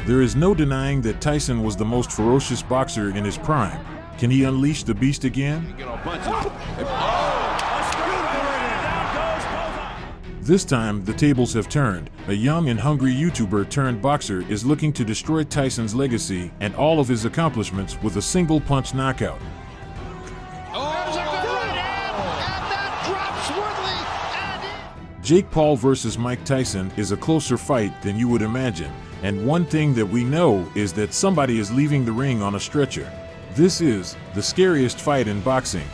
There is no denying that Tyson was the most ferocious boxer in his prime. Can he unleash the beast again? This time, the tables have turned. A young and hungry YouTuber turned boxer is looking to destroy Tyson's legacy and all of his accomplishments with a single punch knockout. Jake Paul versus Mike Tyson is a closer fight than you would imagine, and one thing that we know is that somebody is leaving the ring on a stretcher. This is the scariest fight in boxing.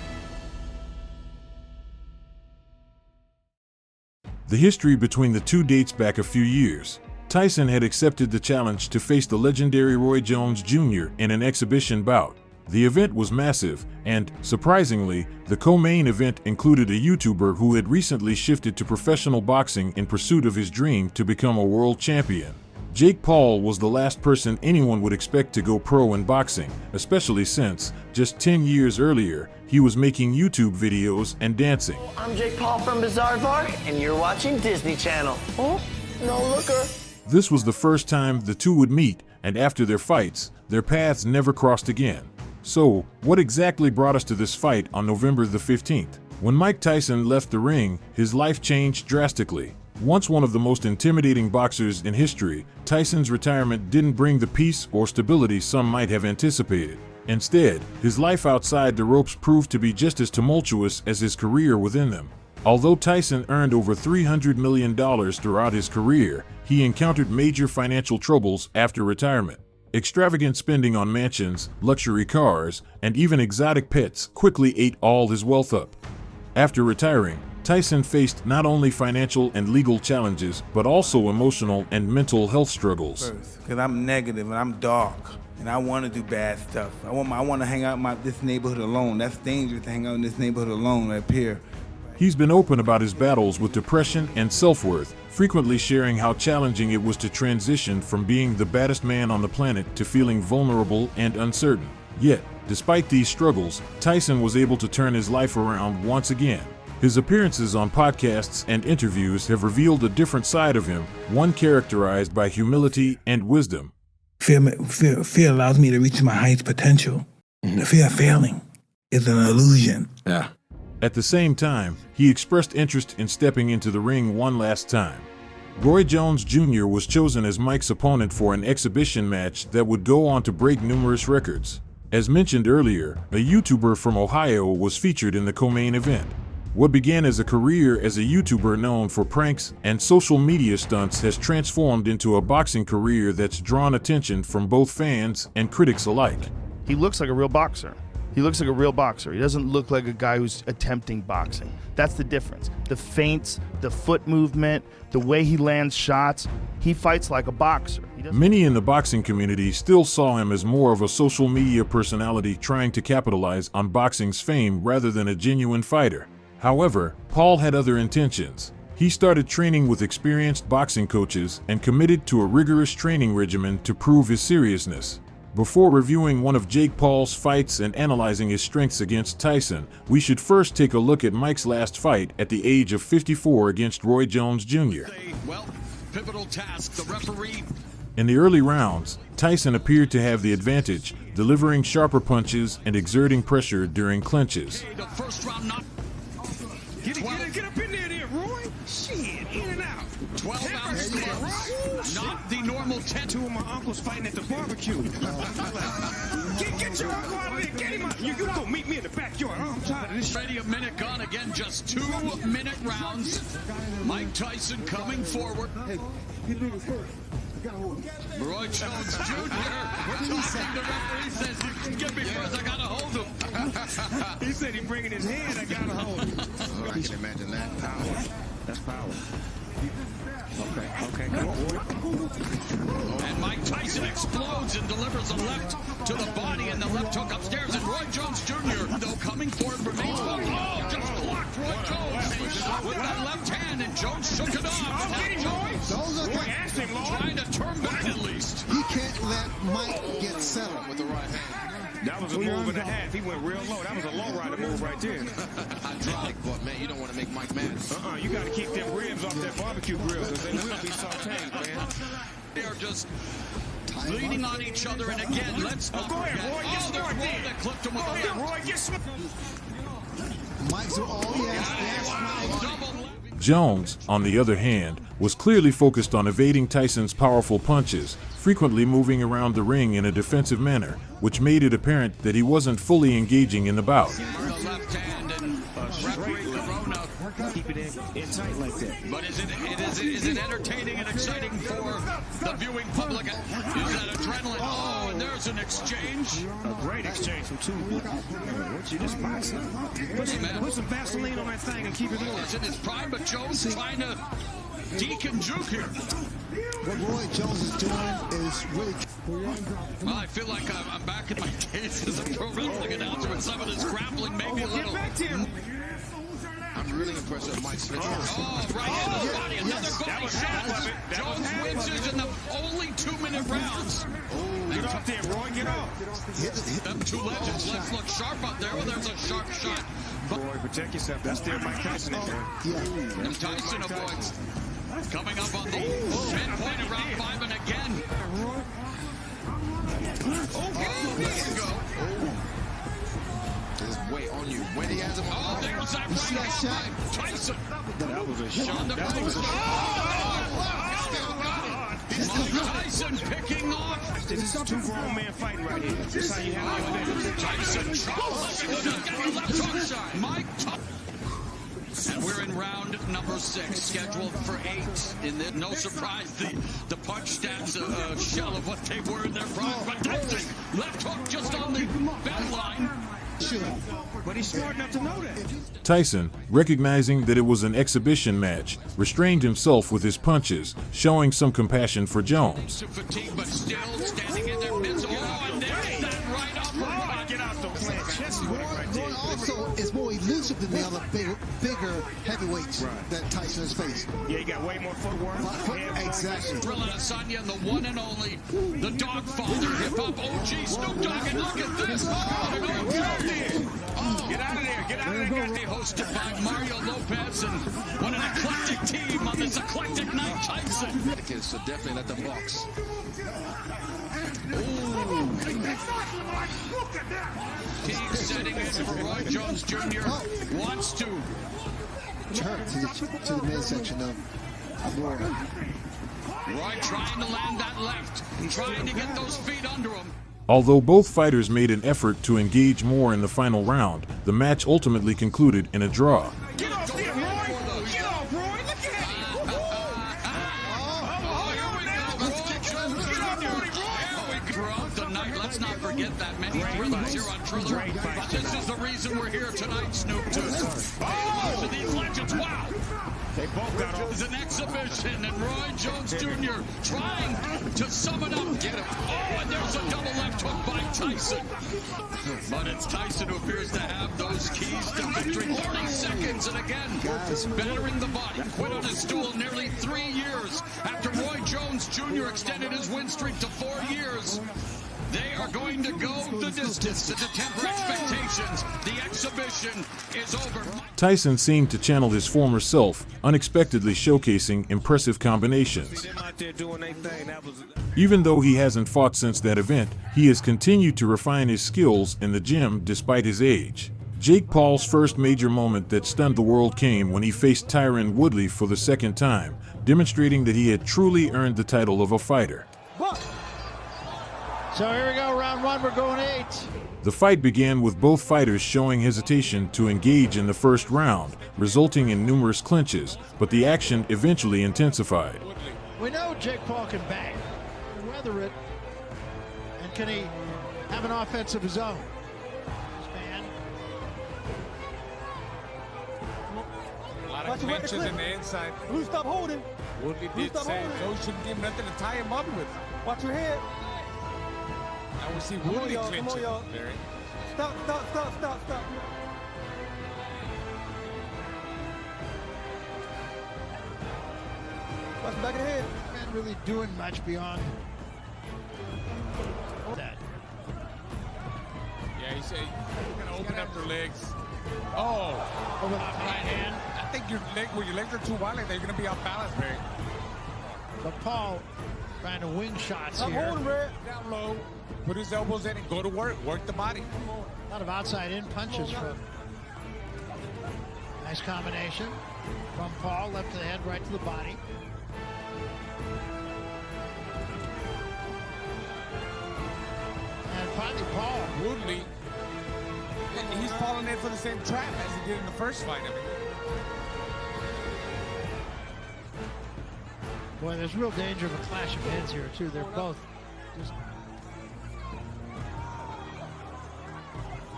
The history between the two dates back a few years. Tyson had accepted the challenge to face the legendary Roy Jones Jr. in an exhibition bout. The event was massive, and, surprisingly, the co-main event included a YouTuber who had recently shifted to professional boxing in pursuit of his dream to become a world champion. Jake Paul was the last person anyone would expect to go pro in boxing, especially since, just 10 years earlier, he was making YouTube videos and dancing. I'm Jake Paul from Bizarre Bar, and you're watching Disney Channel. Oh, no looker. This was the first time the two would meet, and after their fights, their paths never crossed again. So, what exactly brought us to this fight on November the 15th? When Mike Tyson left the ring, his life changed drastically. Once one of the most intimidating boxers in history, Tyson's retirement didn't bring the peace or stability some might have anticipated. Instead, his life outside the ropes proved to be just as tumultuous as his career within them. Although Tyson earned over $300 million throughout his career, he encountered major financial troubles after retirement. Extravagant spending on mansions, luxury cars, and even exotic pets quickly ate all his wealth up. After retiring, Tyson faced not only financial and legal challenges, but also emotional and mental health struggles. Because I'm negative and I'm dark, and I want to do bad stuff. I want to hang out in this neighborhood alone. That's dangerous to hang out in this neighborhood alone up here. He's been open about his battles with depression and self-worth, frequently sharing how challenging it was to transition from being the baddest man on the planet to feeling vulnerable and uncertain. Yet, despite these struggles, Tyson was able to turn his life around once again. His appearances on podcasts and interviews have revealed a different side of him, one characterized by humility and wisdom. Fear allows me to reach my highest potential. The fear of failing is an illusion. Yeah. At the same time, he expressed interest in stepping into the ring one last time. Roy Jones Jr. was chosen as Mike's opponent for an exhibition match that would go on to break numerous records. As mentioned earlier, a YouTuber from Ohio was featured in the co-main event. What began as a career as a YouTuber known for pranks and social media stunts has transformed into a boxing career that's drawn attention from both fans and critics alike. He looks like a real boxer. He looks like a real boxer. He doesn't look like a guy who's attempting boxing. That's the difference. The feints, the foot movement, the way he lands shots, he fights like a boxer. Many in the boxing community still saw him as more of a social media personality trying to capitalize on boxing's fame rather than a genuine fighter. However, Paul had other intentions. He started training with experienced boxing coaches and committed to a rigorous training regimen to prove his seriousness. Before reviewing one of Jake Paul's fights and analyzing his strengths against Tyson, we should first take a look at Mike's last fight at the age of 54 against Roy Jones Jr. Well, pivotal task, the referee. In the early rounds, Tyson appeared to have the advantage, delivering sharper punches and exerting pressure during clinches. The first round knock. Get up in there, Roy. Shit, in and out. 12 ounces to not the normal 10. Two of my uncles fighting at the barbecue. Get your uncle out of there. Get him out. You go meet me in the backyard. I'm tired of this. Ready, a minute gone. Again, just 2-minute rounds. Mike Tyson coming forward. Hey, get me first. Roy Jones Jr. We're talking. The referee says, "Get me first. I gotta hold him." He said he bringing his hand. I gotta hold him. Oh, I can imagine that. Power. That's power. Okay, come on. And Mike Tyson explodes and delivers a left to the body, and the left hook upstairs. And Roy Jones Jr., though coming forward, remains focused. Oh, just blocked Roy Jones with that left hand, and Jones shook it off. I'll get him, Roy. Ask him, Lord. Trying to turn back at least. He can't let Mike get settled with the right hand. That was a move and a half. He went real low. That was a low rider move right there. Hydraulic, but man, you don't want to make Mike mad. You got to keep them ribs off that barbecue grill because they will be sauteed, man. They are just leaning on each other, and again, let's not Go ahead, forget. Roy, get Oh, there's smart Roy there. that clipped him with Oh, a yeah, left. Roy, get smart. Mike's, oh, yes, Mike. Double left. Jones, on the other hand, was clearly focused on evading Tyson's powerful punches, frequently moving around the ring in a defensive manner, which made it apparent that he wasn't fully engaging in the bout. The left hand and referee Corona. Keep it in tight like that. But is it entertaining and exciting for the viewing public? Is that adrenaline? Oh, and there's an exchange. A great exchange from two. You just boxing. Put some Vaseline on that thing and keep it moving. It's in his prime, but Jones trying to deke and juke here. What Roy Jones is doing is really... Well, I feel like I'm back in my days as a pro wrestling announcer with some of this grappling, maybe a Get little. back to him. I'm really impressed with Mike's finish. Oh, right in the body, another body shot. Jones wins it in the only 2-minute rounds. Get off there, Roy. Get off. Them two legends, let's look sharp out there. Well, there's a sharp shot. Roy, protect yourself. That's their Mike Tyson. And Tyson avoids. Coming up on the midpoint of round 5, and again. Oh, there you go. His weight on you. When he has him Oh, there's that see that right shot? hand by Tyson. That was a shot. On the That was a Mike Tyson picking off. This is two grown men fighting right here. This is how you handle your business. Tyson charles. The left hook shot. Mike Tyson. And we're in round number 6, scheduled for 8. In the, no surprise, the punch stats a shell of what they were in their prime. But Tyson, left hook just on the bell line. But he's smart enough to know that. Tyson, recognizing that it was an exhibition match, restrained himself with his punches, showing some compassion for Jones. To fatigue, but still standing in their midst. Oh, and there's that right uppercut. Get out, don't play chess with it right there. Roy also is more elusive than the other bigger heavyweights that Tyson has faced. Yeah, he got way more footwork. Exactly. Drilling Asanya, the one and only, the Dogfather, hip-hop OG, Snoop Dogg, and look at this. Oh, and OG. Get out of there. Get out of there. They hosted by Mario Lopez and what an eclectic team on this eclectic night, Tyson. So definitely let them box. Teague setting it for Roy Jones Jr. Wants to. Turn to the midsection of Roy. Roy trying to land that left, trying to get those feet under him. Although both fighters made an effort to engage more in the final round, the match ultimately concluded in a draw. Get off there, Roy. Get off, Roy. Look at him. Throughout the night, let's not forget that many thrillers here on Trilogy. This is the reason we're here tonight, Snoop. To these legends, wow. They both got off. It's an exhibition, and Roy Jones Jr. trying to sum it up. Get him. Oh, and there's a double left hook by Tyson. But it's Tyson who appears to have those keys to victory. 30 seconds, and again, battering the body. Quit on his stool nearly 3 years after Roy Jones Jr. extended his win streak to 4 years. They are going to go the distance to temper expectations. The exhibition is over. Tyson seemed to channel his former self, unexpectedly showcasing impressive combinations. Them out there doing their thing. That was. Even though he hasn't fought since that event, he has continued to refine his skills in the gym despite his age. Jake Paul's first major moment that stunned the world came when he faced Tyron Woodley for the second time, demonstrating that he had truly earned the title of a fighter. So here we go, round 1, we're going 8. The fight began with both fighters showing hesitation to engage in the first round, resulting in numerous clinches, but the action eventually intensified. We know Jake Paul can bang, weather it, and can he have an offense of his own? This man. A lot of clinches in the inside. Blue, stop holding. Woodley did say Joe shouldn't give him nothing to tie him up with. Watch your head. Now we see Come on, Woodley y'all. clinching. Come on, y'all. Barry. Stop. Watch the back of the head. Man really doing much beyond that. Yeah, he said you're gonna open up their legs. Oh, Over the right hand. I think your legs are too wide like that, you're gonna be off balance, Barry. But Paul Trying to wing shots Stop here. holding, Red. Down low. Put his elbows in and go to work. Work the body. A lot of outside in punches from. Nice combination from Paul, left to the head, right to the body. And finally, Paul. Woodley, he's falling in for the same trap as he did in the first fight. I mean, Boy, there's real danger of a clash of heads here, too. They're both just.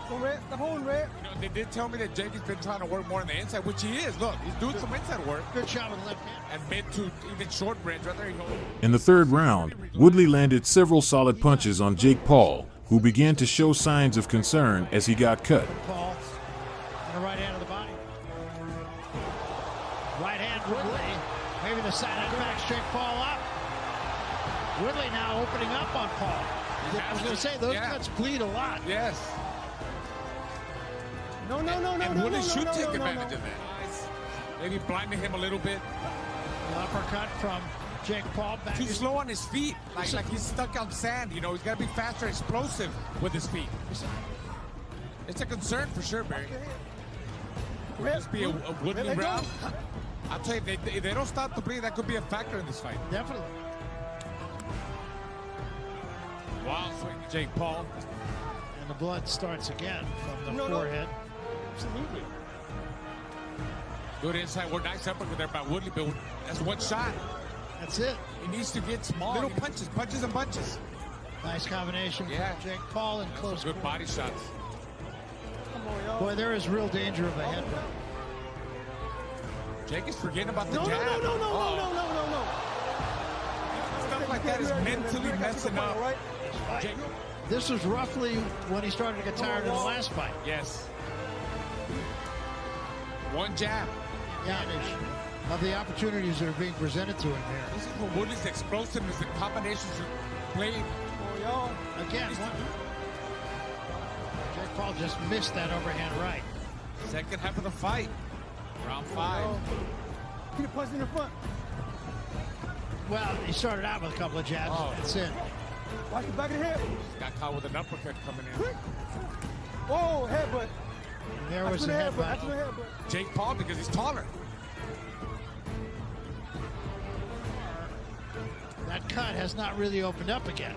Go, Red. Stop holding, Red. you know, they did tell me that Jake has been trying to work more on the inside, which he is. Look, he's doing some inside work. Good shot with the left hand. And mid to even short range. Right there you go. In the third round, Woodley landed several solid punches on Jake Paul, who began to show signs of concern as he got cut. Paul and a right hand to the body. Right hand Woodley. Maybe the side backs Jake Paul up. Woodley now opening up on Paul. I was going to say, those cuts bleed a lot. Yes. No. And Woodley should take advantage of that. Maybe blinding him a little bit. The uppercut from Jake Paul back. Too slow on his feet. Like he's stuck on sand. You know, he's got to be faster, explosive with his feet. It's a concern for sure, Barry. Could this be a Woodley round? I'll tell you, if they don't stop the bleed, that could be a factor in this fight. Definitely. Wow, swing to Jake Paul. And the blood starts again from the forehead. Absolutely. Good inside work, nice uppercut there by Woodley, but that's one shot. That's it. He needs to get small. Little punches and bunches. Nice combination from Jake Paul and close. Good body shots. Boy, there is real danger of a head. Jake is forgetting about the No. jab. Stuff like that is mentally messing up. Jake. This was roughly when he started to get tired in the last fight. Yes. One jab. Advantage of the opportunities that are being presented to him here. This is where Woodley's explosiveness and combinations are played. Again, Jake Paul just missed that overhand right. Second half of the fight. Round 5. Keep it punching in the front. Well, he started out with a couple of jabs. That's it. Watch the back of the head. Got caught with an uppercut coming in. Oh, headbutt. And there was the headbutt. Jake Paul, because he's taller. That cut has not really opened up again.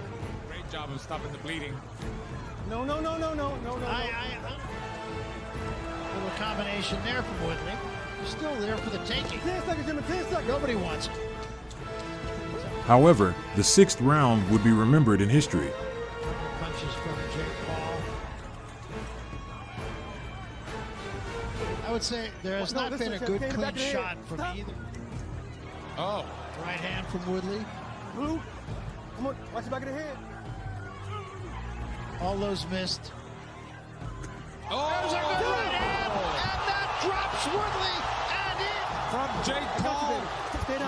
Great job of stopping the bleeding. No. A little combination there from Woodley. He's still there for the taking. 10 seconds, Jimmy, 10 seconds. Nobody wants it. However, the 6th round would be remembered in history. Punches from Jake Paul. I would say there has not been a good clean shot from either. Oh. Right hand from Woodley. Blue. Come on, watch the back of the head. All those missed. Oh! There's a good right hand, and that drops Woodley, and in. From Jake Paul.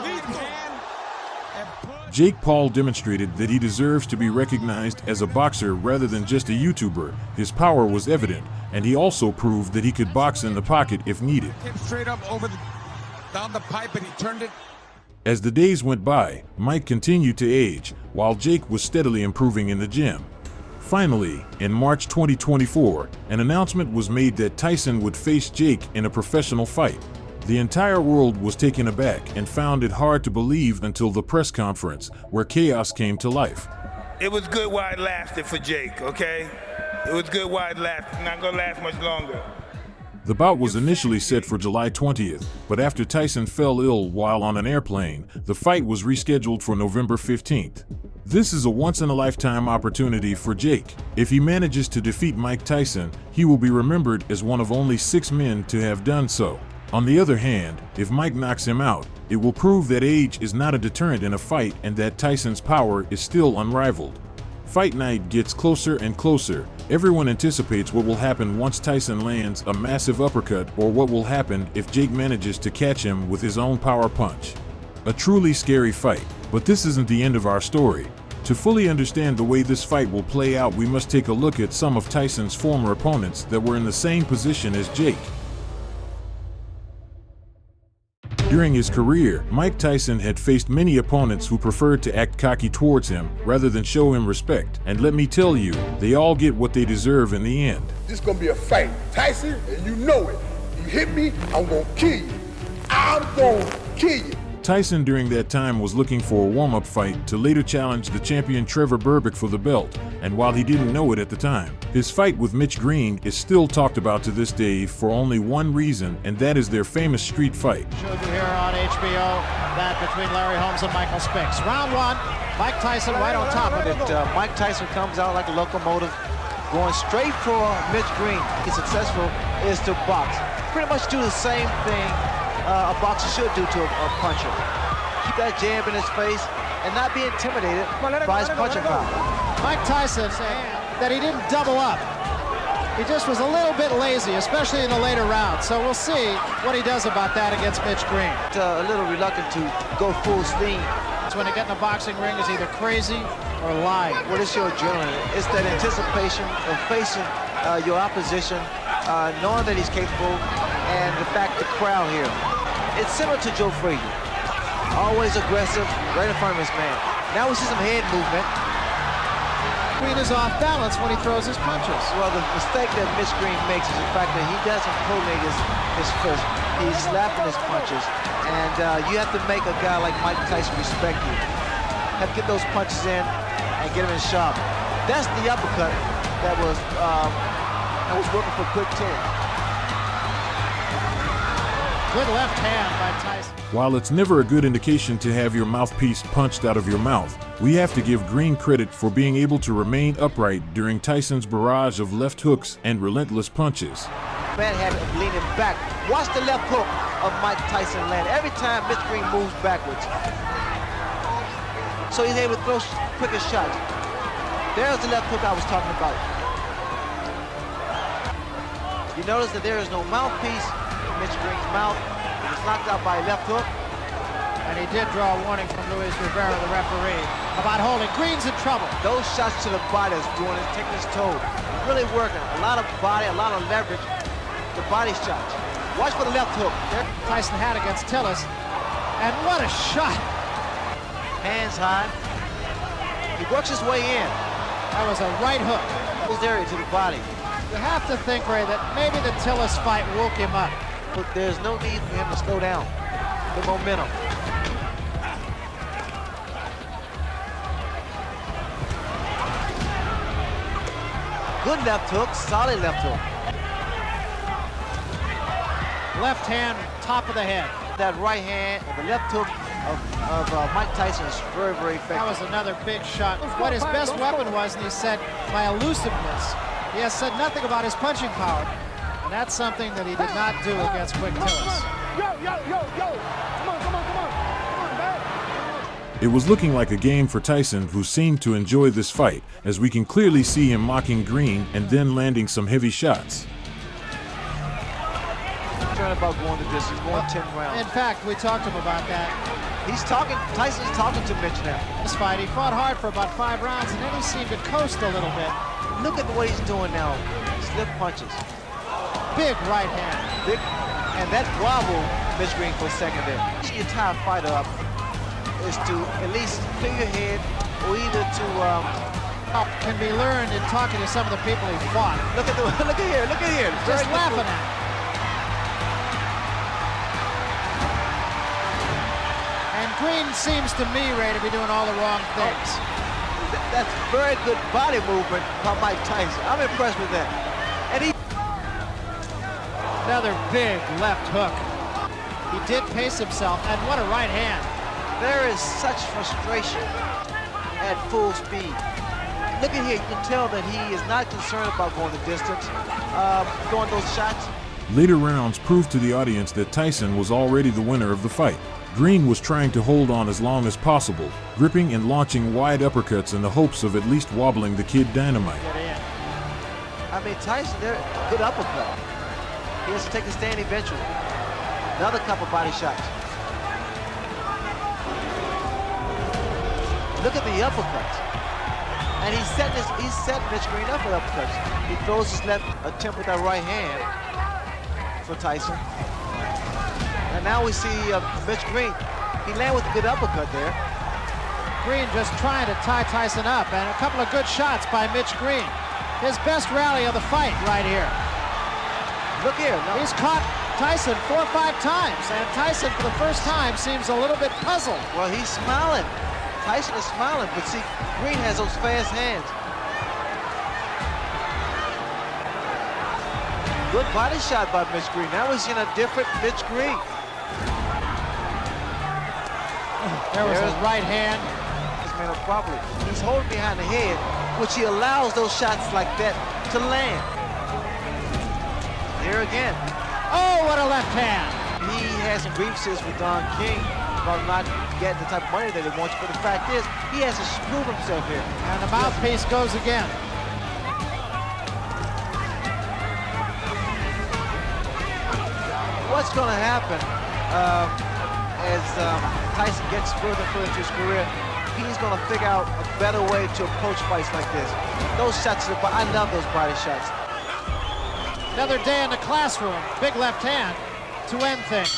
Lead hand. Jake Paul demonstrated that he deserves to be recognized as a boxer rather than just a YouTuber. His power was evident, and he also proved that he could box in the pocket if needed. Came straight up down the pipe, and he turned it. As the days went by, Mike continued to age, while Jake was steadily improving in the gym. Finally, in March 2024, an announcement was made that Tyson would face Jake in a professional fight. The entire world was taken aback and found it hard to believe until the press conference, where chaos came to life. It was good while it lasted for Jake, okay? It was good while it lasted. Not gonna last much longer. The bout was initially set for July 20th, but after Tyson fell ill while on an airplane, the fight was rescheduled for November 15th. This is a once-in-a-lifetime opportunity for Jake. If he manages to defeat Mike Tyson, he will be remembered as one of only 6 men to have done so. On the other hand, if Mike knocks him out, it will prove that age is not a deterrent in a fight and that Tyson's power is still unrivaled. Fight night gets closer and closer. Everyone anticipates what will happen once Tyson lands a massive uppercut, or what will happen if Jake manages to catch him with his own power punch. A truly scary fight, but this isn't the end of our story. To fully understand the way this fight will play out, we must take a look at some of Tyson's former opponents that were in the same position as Jake. During his career, Mike Tyson had faced many opponents who preferred to act cocky towards him rather than show him respect. And let me tell you, they all get what they deserve in the end. This is gonna be a fight. Tyson, and you know it. You hit me, I'm gonna kill you. I'm gonna kill you. Tyson during that time was looking for a warm-up fight to later challenge the champion Trevor Berbick for the belt, and while he didn't know it at the time, his fight with Mitch Green is still talked about to this day for only one reason, and that is their famous street fight. Showed you here on HBO, that between Larry Holmes and Michael Spinks. Round one, Mike Tyson right on top of it. Mike Tyson comes out like a locomotive, going straight for Mitch Green. He's successful is to box. Pretty much do the same thing a boxer should do to a puncher. Keep that jab in his face and not be intimidated by his punching power. Mike Tyson saying that he didn't double up. He just was a little bit lazy, especially in the later rounds. So we'll see what he does about that against Mitch Green. A little reluctant to go full steam. It's when they get in the boxing ring is either crazy or lying. What is your adrenaline? It's that anticipation of facing your opposition, knowing that he's capable, and the fact the crowd here. It's similar to Joe Frazier. Always aggressive, right in front of his man. Now we see some head movement. Green is off balance when he throws his punches. Well, the mistake that Mitch Green makes is the fact that he doesn't coordinate his fist. He's slapping his punches. And you have to make a guy like Mike Tyson respect you. Have to get those punches in and get him in sharp. That's the uppercut that was working for quick killing. Good left hand by Tyson. While it's never a good indication to have your mouthpiece punched out of your mouth, we have to give Green credit for being able to remain upright during Tyson's barrage of left hooks and relentless punches. Man had it leaning back. Watch the left hook of Mike Tyson land every time Mitch Green moves backwards. So he's able to throw quicker shots. There's the left hook I was talking about. You notice that there is no mouthpiece in Mitch Green's mouth. He was knocked out by a left hook. And he did draw a warning from Luis Rivera, the referee, about holding. Green's in trouble. Those shots to the body is taking his toll. Really working. A lot of body, a lot of leverage. The body shots. Watch for the left hook. There Tyson had against Tillis. And what a shot. Hands high. He works his way in. That was a right hook. Those area to the body. You have to think, Ray, that maybe the Tillis fight woke him up. But there's no need for him to slow down. The momentum. Good left hook, solid left hook. Left hand, top of the head. That right hand and the left hook of Mike Tyson is very, very effective. That was another big shot. What his best weapon was, and he said, my elusiveness. He has said nothing about his punching power, and that's something that he did not do against Quick Tillis. Yo, come on, man. It was looking like a game for Tyson, who seemed to enjoy this fight, as we can clearly see him mocking Green and then landing some heavy shots. About going the distance, going 10 rounds. In fact, we talked to him about that. Tyson's talking to Mitch now. This fight, he fought hard for about 5 rounds, and then he seemed to coast a little bit. Look at what he's doing now. Slip punches. Big right hand. Big, and that wobble Mitch Green for a second there. You tie a fighter up is to at least clear your head, or either to can be learned in talking to some of the people he fought. Look at here. Just laughing at him. And Green seems to me, Ray, to be doing all the wrong things. That's very good body movement by Mike Tyson. I'm impressed with that. And he... Another big left hook. He did pace himself, and what a right hand. There is such frustration at full speed. Look at here, you can tell that he is not concerned about going the distance, throwing those shots. Later rounds proved to the audience that Tyson was already the winner of the fight. Green was trying to hold on as long as possible, gripping and launching wide uppercuts in the hopes of at least wobbling the Kid Dynamite. I mean, Tyson, they're good uppercut. He has to take the stand eventually. Another couple body shots. Look at the uppercuts. And he's setting Mitch Green up with uppercuts. He throws his left attempt with that right hand for Tyson. And now we see Mitch Green. He landed with a good uppercut there. Green just trying to tie Tyson up, and a couple of good shots by Mitch Green. His best rally of the fight right here. Look here. No. He's caught Tyson 4 or 5 times, and Tyson for the first time seems a little bit puzzled. Well, he's smiling. Tyson is smiling, but see, Green has those fast hands. Good body shot by Mitch Green. Now we're seeing a different Mitch Green. There was his right hand. This man properly. He's holding behind the head, which he allows those shots like that to land. Here again. Oh, what a left hand. He has some grievances with Don King about not getting the type of money that he wants, but the fact is, he has to screw himself here. And the mouthpiece goes again. What's going to happen as Tyson gets further and further into his career? He's going to figure out a better way to approach fights like this. Those shots, I love those body shots. Another day in the classroom. Big left hand to end things.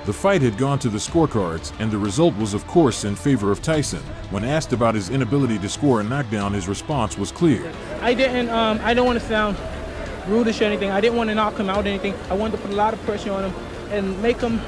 The fight had gone to the scorecards, and the result was of course in favor of Tyson. When asked about his inability to score a knockdown, his response was clear. I don't want to sound rudish or anything. I didn't want to knock him out or anything. I wanted to put a lot of pressure on him and make him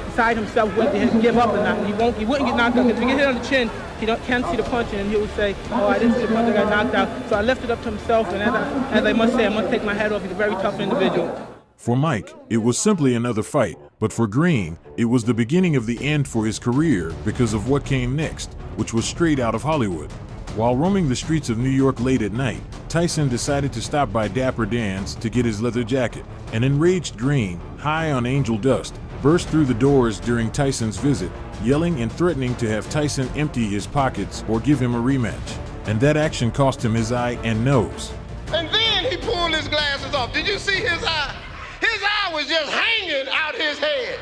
decide himself whether to give up or not. He wouldn't get knocked out, because if he get hit on the chin, he can't see the punch, and he would say, oh, I didn't see the punch, I got knocked out. So I left it up to himself, and as I must say, I must take my hat off. He's a very tough individual. For Mike, it was simply another fight, but for Green, it was the beginning of the end for his career because of what came next, which was straight out of Hollywood. While roaming the streets of New York late at night, Tyson decided to stop by Dapper Dan's to get his leather jacket. An enraged Green, high on angel dust, burst through the doors during Tyson's visit, yelling and threatening to have Tyson empty his pockets or give him a rematch. And that action cost him his eye and nose. And then he pulled his glasses off. Did you see his eye? His eye was just hanging out his head.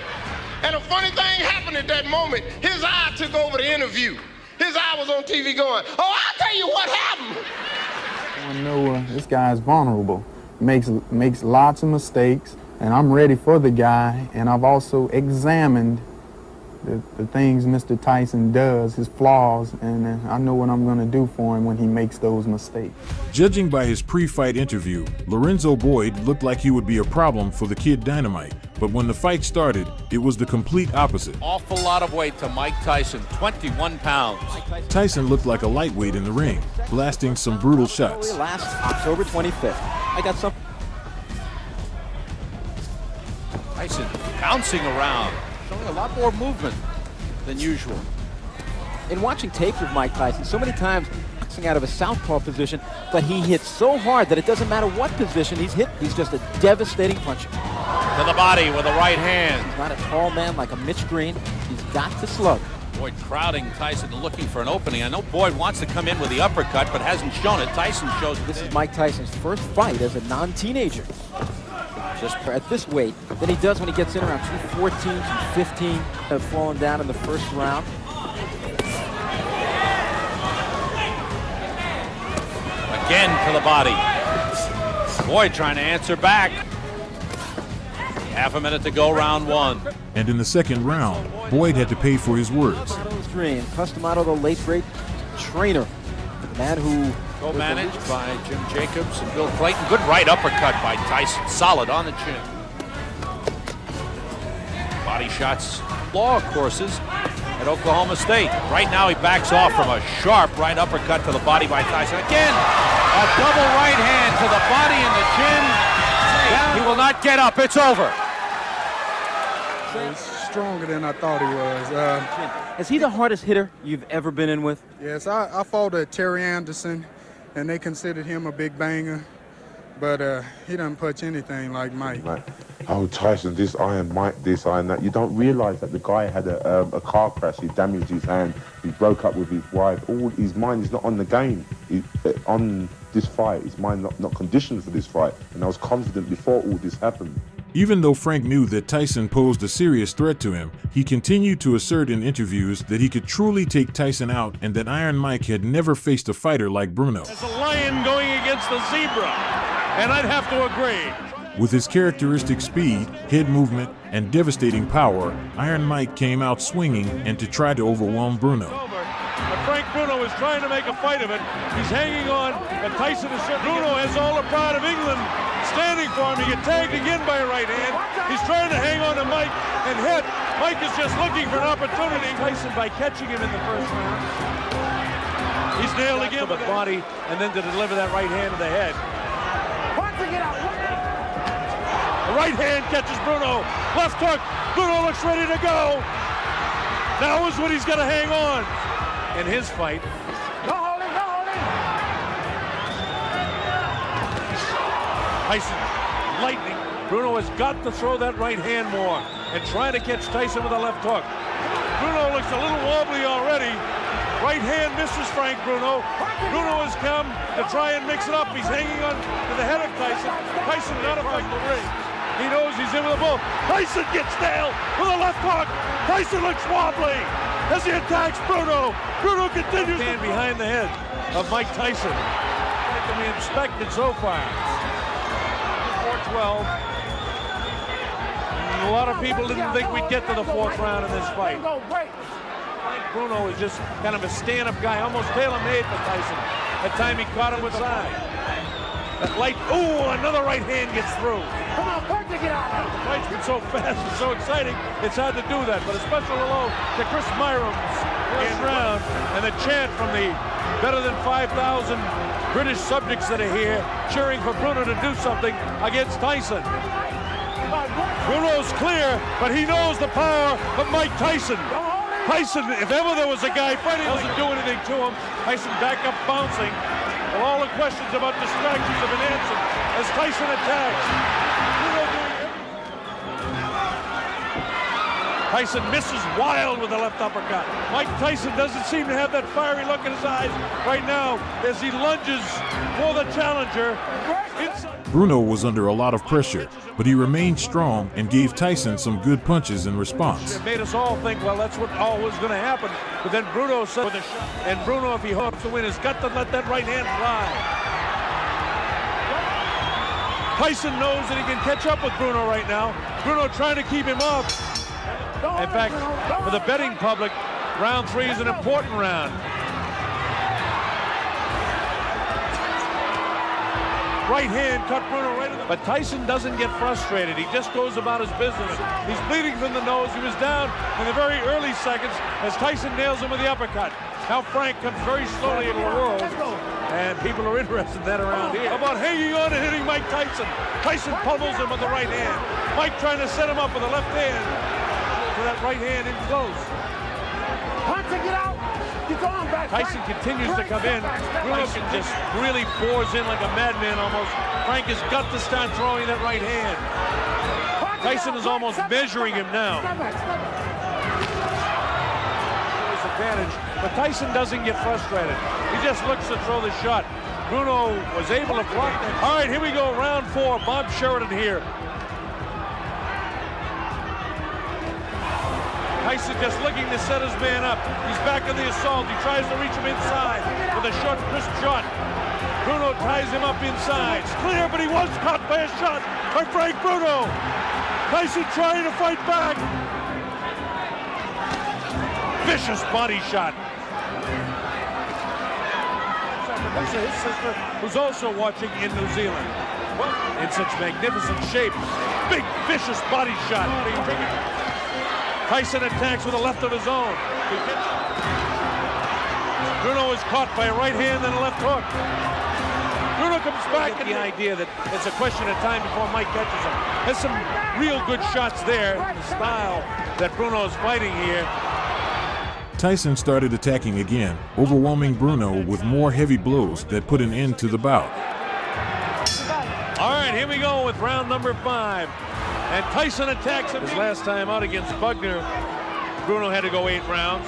And a funny thing happened at that moment. His eye took over the interview. His eye was on TV going, oh, I'll tell you what happened. I know this guy's vulnerable, makes lots of mistakes, and I'm ready for the guy, and I've also examined the things Mr. Tyson does, his flaws, and I know what I'm going to do for him when he makes those mistakes. Judging by his pre-fight interview, Lorenzo Boyd looked like he would be a problem for the Kid Dynamite, but when the fight started, it was the complete opposite. Awful lot of weight to Mike Tyson, 21 pounds. Tyson looked like a lightweight in the ring, blasting some brutal shots. Last October 25th, I got some. Tyson bouncing around, showing a lot more movement than usual. In watching tapes of Mike Tyson, so many times boxing out of a southpaw position, but he hits so hard that it doesn't matter what position he's hit. He's just a devastating puncher. To the body with a right hand. He's not a tall man like a Mitch Green. He's got to slug. Boyd crowding Tyson and looking for an opening. I know Boyd wants to come in with the uppercut, but hasn't shown it. Tyson shows this is Mike Tyson's first fight as a non-teenager. Just at this weight than he does when he gets in around 214, 215, have fallen down in the first round. Again to the body. Boyd trying to answer back. Half a minute to go, round one. And in the second round, Boyd had to pay for his words. Customato, the late great trainer, the man who co-managed by Jim Jacobs and Bill Clayton. Good right uppercut by Tyson, solid on the chin. Body shots, law courses at Oklahoma State. Right now he backs off from a sharp right uppercut to the body by Tyson. Again, a double right hand to the body and the chin. He will not get up, it's over. He's stronger than I thought he was. Is he the hardest hitter you've ever been in with? Yes, I fought Terry Anderson, and they considered him a big banger, but he doesn't punch anything like Mike. Oh, Tyson, this iron, Mike, this iron, that. You don't realize that the guy had a car crash. He damaged his hand. He broke up with his wife. All his mind is not on the game. On this fight, his mind not conditioned for this fight. And I was confident before all this happened. Even though Frank knew that Tyson posed a serious threat to him, he continued to assert in interviews that he could truly take Tyson out and that Iron Mike had never faced a fighter like Bruno. As a lion going against the zebra, and I'd have to agree. With his characteristic speed, head movement, and devastating power, Iron Mike came out swinging and to try to overwhelm Bruno. But Frank Bruno is trying to make a fight of it. He's hanging on, and Tyson is certain. Bruno has all the pride of England standing for him. He gets tagged again by a right hand. He's trying to hang on to Mike and hit. Mike is just looking for an opportunity. Tyson by catching him in the first round. He's nailed again with the body, and then to deliver that right hand to the head. The right hand catches Bruno. Left hook. Bruno looks ready to go. Now is when he's got to hang on. In his fight. No holding, no holding. Tyson, lightning. Bruno has got to throw that right hand more and try to catch Tyson with a left hook. Bruno looks a little wobbly already. Right hand misses Frank Bruno. Bruno has come to try and mix it up. He's hanging on to the head of Tyson. Tyson not affect the ring. He knows he's in with a bull. Tyson gets nailed with a left hook. Tyson looks wobbly as he attacks Bruno. Bruno continues to behind the head of Mike Tyson. It can be inspected so far. 4-12. A lot of people didn't think we'd get to the fourth round in this fight. Bruno is just kind of a stand-up guy, almost tailor-made for Tyson. That time he caught him with side. That light, ooh, another right hand gets through. Come on, Parker, get out. The fight's been so fast and so exciting, it's hard to do that. But a special hello to Chris Myram's first round and the chant from the better than 5,000 British subjects that are here cheering for Bruno to do something against Tyson. Bruno's clear, but he knows the power of Mike Tyson. Tyson, if ever there was a guy fighting, doesn't do anything to him. Tyson back up bouncing. Well, all the questions about distractions have been answered as Tyson attacks. Tyson misses wild with a left uppercut. Mike Tyson doesn't seem to have that fiery look in his eyes right now as he lunges for the challenger. Bruno was under a lot of pressure, but he remained strong and gave Tyson some good punches in response. It made us all think, well, that's what all was going to happen. But then Bruno said with a shot, and Bruno, if he hopes to win, has got to let that right hand fly. Tyson knows that he can catch up with Bruno right now. Bruno trying to keep him up. In fact, for the betting public, round 3 is an important round. Right hand cut Bruno right in the... But Tyson doesn't get frustrated. He just goes about his business. He's bleeding from the nose. He was down in the very early seconds as Tyson nails him with the uppercut. Now Frank comes very slowly into the world, and people are interested in that around here. How about hanging on and hitting Mike Tyson? Tyson pummels him with the right hand. Mike trying to set him up with the left hand. To that right hand in close. Get out. Tyson continues to come in. Tyson just really pours in like a madman almost. Frank has got to start throwing that right hand. Tyson is almost measuring him now. Disadvantage, but Tyson doesn't get frustrated. He just looks to throw the shot. Bruno was able to block that. All right, here we go, round 4. Bob Sheridan here. Tyson just looking to set his man up. He's back in the assault. He tries to reach him inside with a short, crisp shot. Bruno ties him up inside. It's clear, but he was caught by a shot by Frank Bruno. Tyson trying to fight back. Vicious body shot. His sister, who's also watching in New Zealand. In such magnificent shape. Big, vicious body shot. Tyson attacks with a left of his own. Bruno is caught by a right hand and a left hook. Bruno comes back. The idea that it's a question of time before Mike catches him. There's some real good shots there. The style that Bruno is fighting here. Tyson started attacking again, overwhelming Bruno with more heavy blows that put an end to the bout. All right, here we go with round number 5. And Tyson attacks him. His last time out against Bugner, Bruno had to go 8 rounds.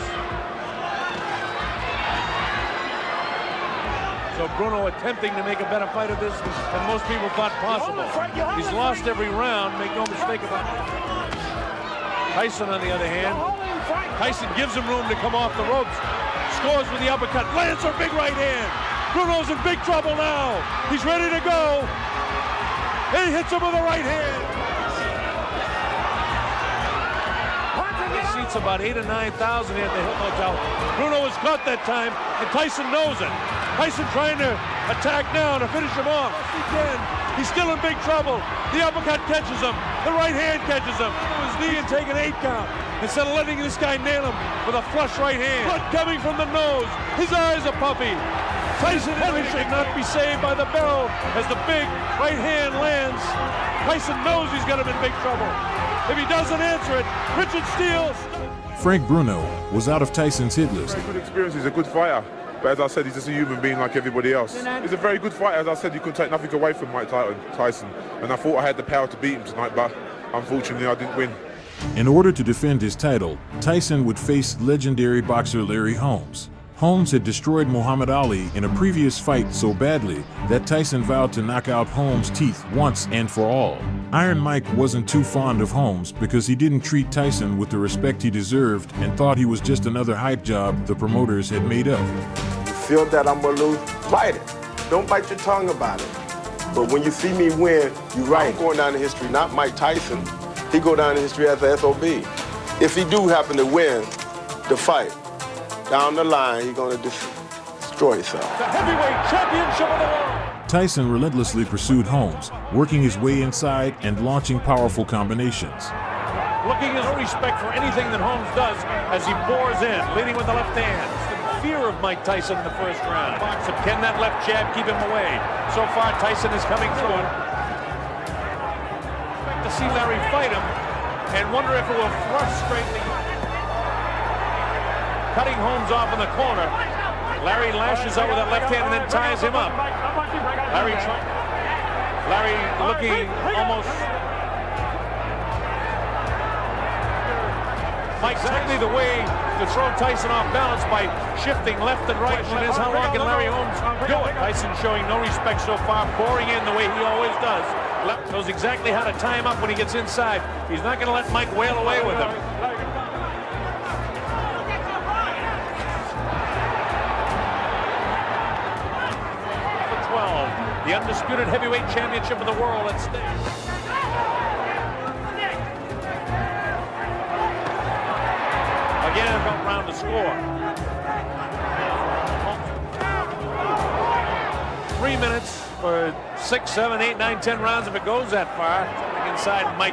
So Bruno attempting to make a better fight of this than most people thought possible. He's lost every round, make no mistake about it. Tyson, on the other hand, Tyson gives him room to come off the ropes. Scores with the uppercut, lands a big right hand. Bruno's in big trouble now. He's ready to go. He hits him with the right hand. He seats about 8,000 or 9,000 here at the Hilton Hotel. Bruno was caught that time, and Tyson knows it. Tyson trying to attack now to finish him off. Again, he's still in big trouble. The uppercut catches him. The right hand catches him. His knee and take an 8 count. Instead of letting this guy nail him with a flush right hand. Blood coming from the nose. His eyes are puffy. Tyson should not be saved by the bell as the big right hand lands. Tyson knows he's got him in big trouble. If he doesn't answer it, Richard Steele. Frank Bruno was out of Tyson's hit list. Very good experience. He's a good fighter. But as I said, he's just a human being like everybody else. He's a very good fighter. As I said, you couldn't take nothing away from Mike Tyson. And I thought I had the power to beat him tonight, but unfortunately I didn't win. In order to defend his title, Tyson would face legendary boxer Larry Holmes. Holmes had destroyed Muhammad Ali in a previous fight so badly that Tyson vowed to knock out Holmes' teeth once and for all. Iron Mike wasn't too fond of Holmes because he didn't treat Tyson with the respect he deserved and thought he was just another hype job the promoters had made up. You feel that I'm gonna lose? Fight it. Don't bite your tongue about it. But when you see me win, you're right. I'm going down in history, not Mike Tyson. He go down in history as the SOB. If he do happen to win the fight, down the line, he's going to destroy himself. The heavyweight championship of the world. Tyson relentlessly pursued Holmes, working his way inside and launching powerful combinations. Looking as no respect for anything that Holmes does as he pours in, leading with the left hand. The fear of Mike Tyson in the first round. Can that left jab keep him away? So far, Tyson is coming through it. Expect to see Larry fight him and wonder if it will frustrate the... Cutting Holmes off in the corner. Larry lashes out with that left hand and then ties him up. Larry looking almost... Mike, exactly the way to throw Tyson off balance by shifting left and right. And is how long can Larry Holmes do it? Tyson showing no respect so far, pouring in the way he always does. Knows exactly how to tie him up when he gets inside. He's not going to let Mike wail away with him. The undisputed heavyweight championship of the world at stake. Again, one round to score. 3 minutes for 6, 7, 8, 9, 10 rounds if it goes that far. Something inside, Mike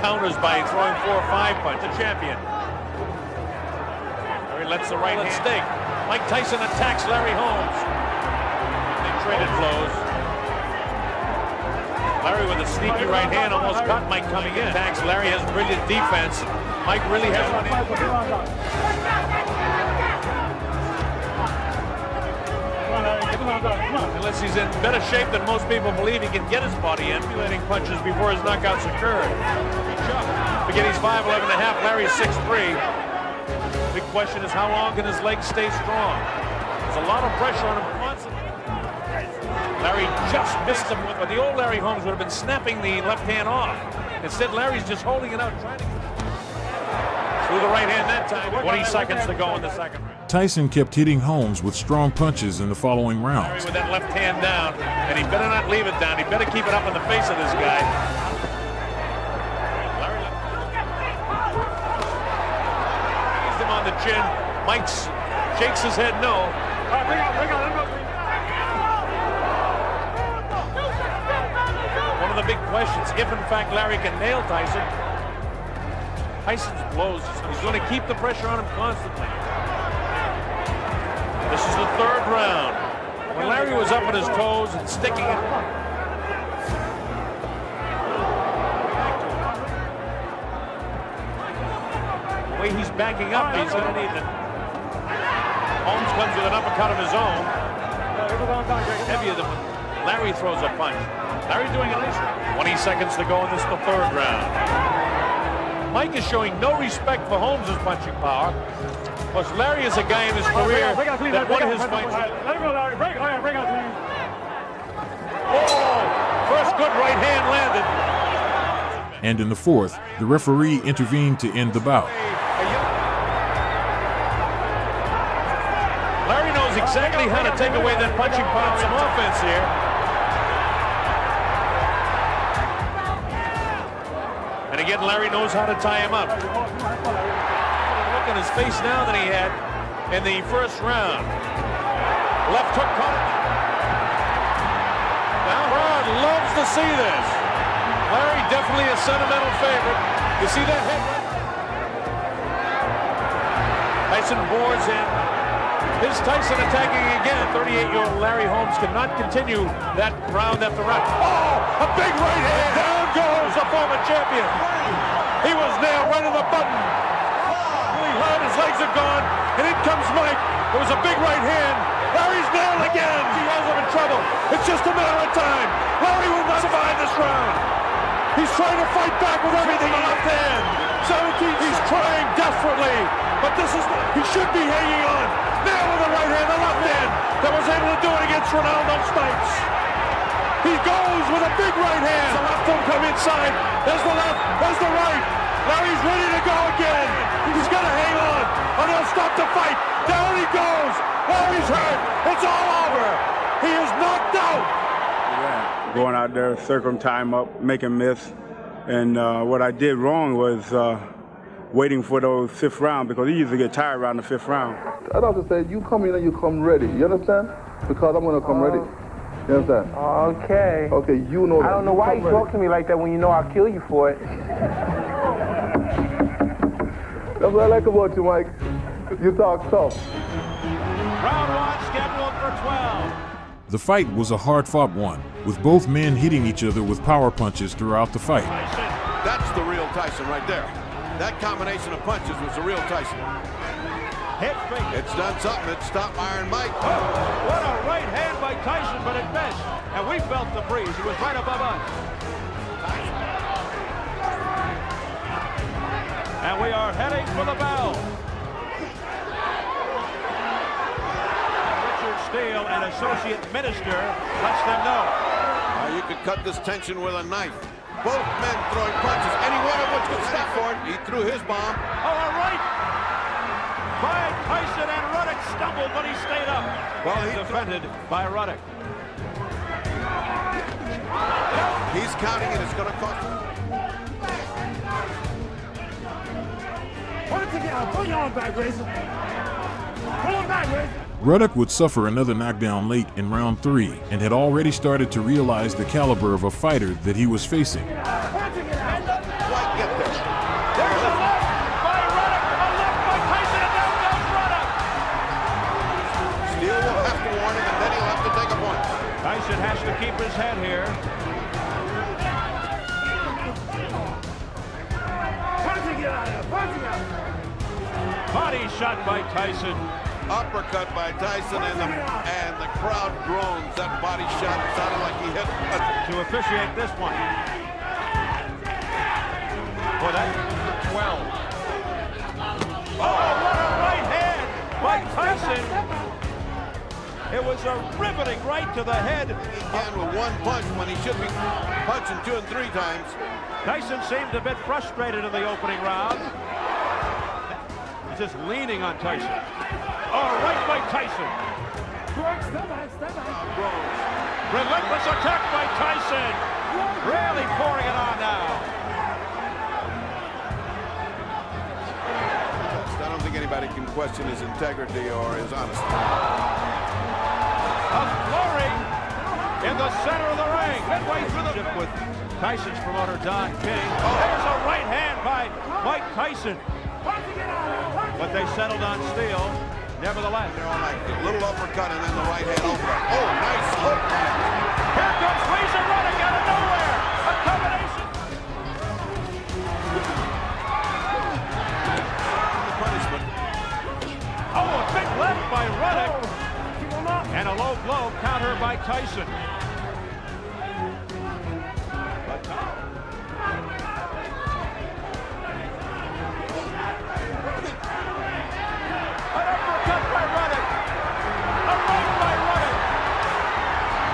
counters by throwing 4 or 5 punches. The champion. Larry lets the right hand stake. Mike Tyson attacks Larry Holmes. They traded blows. Larry with a sneaky right hand almost caught Mike coming in. Attacks. Larry has brilliant defense. Mike really has one in. Unless he's in better shape than most people believe, he can get his body in, manipulating punches before his knockouts occurred. Forget he's 5'11 and a half. Larry's 6'3". Big question is how long can his legs stay strong? There's a lot of pressure on him constantly. Larry just missed him with, but the old Larry Holmes would have been snapping the left hand off. Instead, Larry's just holding it out, trying to... Through the right hand that time. 20 seconds to go in the second round. Tyson kept hitting Holmes with strong punches in the following rounds. Larry with that left hand down, and he better not leave it down. He better keep it up in the face of this guy. Larry raised him on the chin. Mike shakes his head no. One of the big questions, if in fact Larry can nail Tyson, Tyson's blows, he's going to keep the pressure on him constantly. This is the third round. When Larry was up on his toes and sticking it. The way he's backing up, he's going to need it. Holmes comes with an uppercut of his own. Heavier than when Larry throws a punch. Larry doing a nice 20 seconds to go in this, the third round. Mike is showing no respect for Holmes' punching power. Plus, Larry is a guy in his career that one of his fights. Let him go, Larry. Break out, please. Oh! First good right hand landed. And in the fourth, the referee intervened to end the bout. Larry knows exactly how to take away that punching power, some offense here. again, Larry knows how to tie him up. Look at his face now than he had in the first round. Left hook caught it. Now Rod loves to see this. Larry definitely a sentimental favorite. You see that head? Tyson boards in. Here's Tyson attacking again. 38-year-old Larry Holmes cannot continue that round after round. Oh, a big right hand. Down goes the former champion. He was nailed right on the button. Really hard, his legs are gone. And in comes Mike. It was a big right hand. Larry's nailed again. He has him in trouble. It's just a matter of time. Larry will not survive this round. He's trying to fight back with everything in left hand. 17, he's trying desperately. But this is, he should be hanging on. Nail with the right hand, the left hand that was able to do it against Ronaldo Snipes. He goes with a big right hand. The left will come inside. There's the left, there's the right. Larry's ready to go again. He's got to hang on or they'll stop the fight. Down he goes. Larry's hurt. It's all over. He is knocked out. Yeah. Going out there, circle time up, make him miss. And what I did wrong was waiting for those fifth round because he usually get tired around the fifth round. I also said, you come in and you come ready. You understand? Because I'm going to come ready. You understand? Okay. Okay, you know that. I don't know why you talk to me like that when you know I'll kill you for it. That's what I like about you, Mike. You talk tough. Round one scheduled for 12. The fight was a hard-fought one, with both men hitting each other with power punches throughout the fight. That's the real Tyson right there. That combination of punches was the real Tyson. It's done something. It stopped Iron Mike. Oh, what a right hand by Tyson, but it missed. And we felt the breeze. He was right above us. And we are heading for the bell. Richard Steele, an associate minister, lets them know. You could cut this tension with a knife. Both men throwing punches. Any one of which could stop for it. He threw his bomb. Oh, all right. By Tyson, and Ruddock stumbled, but he stayed up. Well, he's defended by Ruddock. He's counting it. It's going to cost him. Put it together. Pull your arm back, Razor. Pull him back, Razor. Ruddock would suffer another knockdown late in round 3 and had already started to realize the caliber of a fighter that he was facing. Tyson has to keep his head here. Body shot by Tyson. Uppercut by Tyson, and the crowd groans. That body shot sounded like he hit. To officiate this one. Boy, that's 12. Oh, what a right hand by Tyson. It was a riveting right to the head. He can with one punch when he should be punching 2 and 3 times. Tyson seemed a bit frustrated in the opening round. He's just leaning on Tyson. Oh, right by Tyson. Relentless attack by Tyson. Really pouring it on now. I don't think anybody can question his integrity or his honesty. A flurry in the center of the ring, midway through the with Tyson's promoter Don King. Oh, there's a right hand by Mike Tyson, but they settled on Steele. Nevertheless, they're all like a little uppercut and then the right hand over. Oh, nice hook. Here comes Razor Ruddock out of nowhere. A combination. The punishment. Oh, a big left by Ruddock. And a low blow counter by Tyson. An uppercut by Ruddock. A right by Ruddock.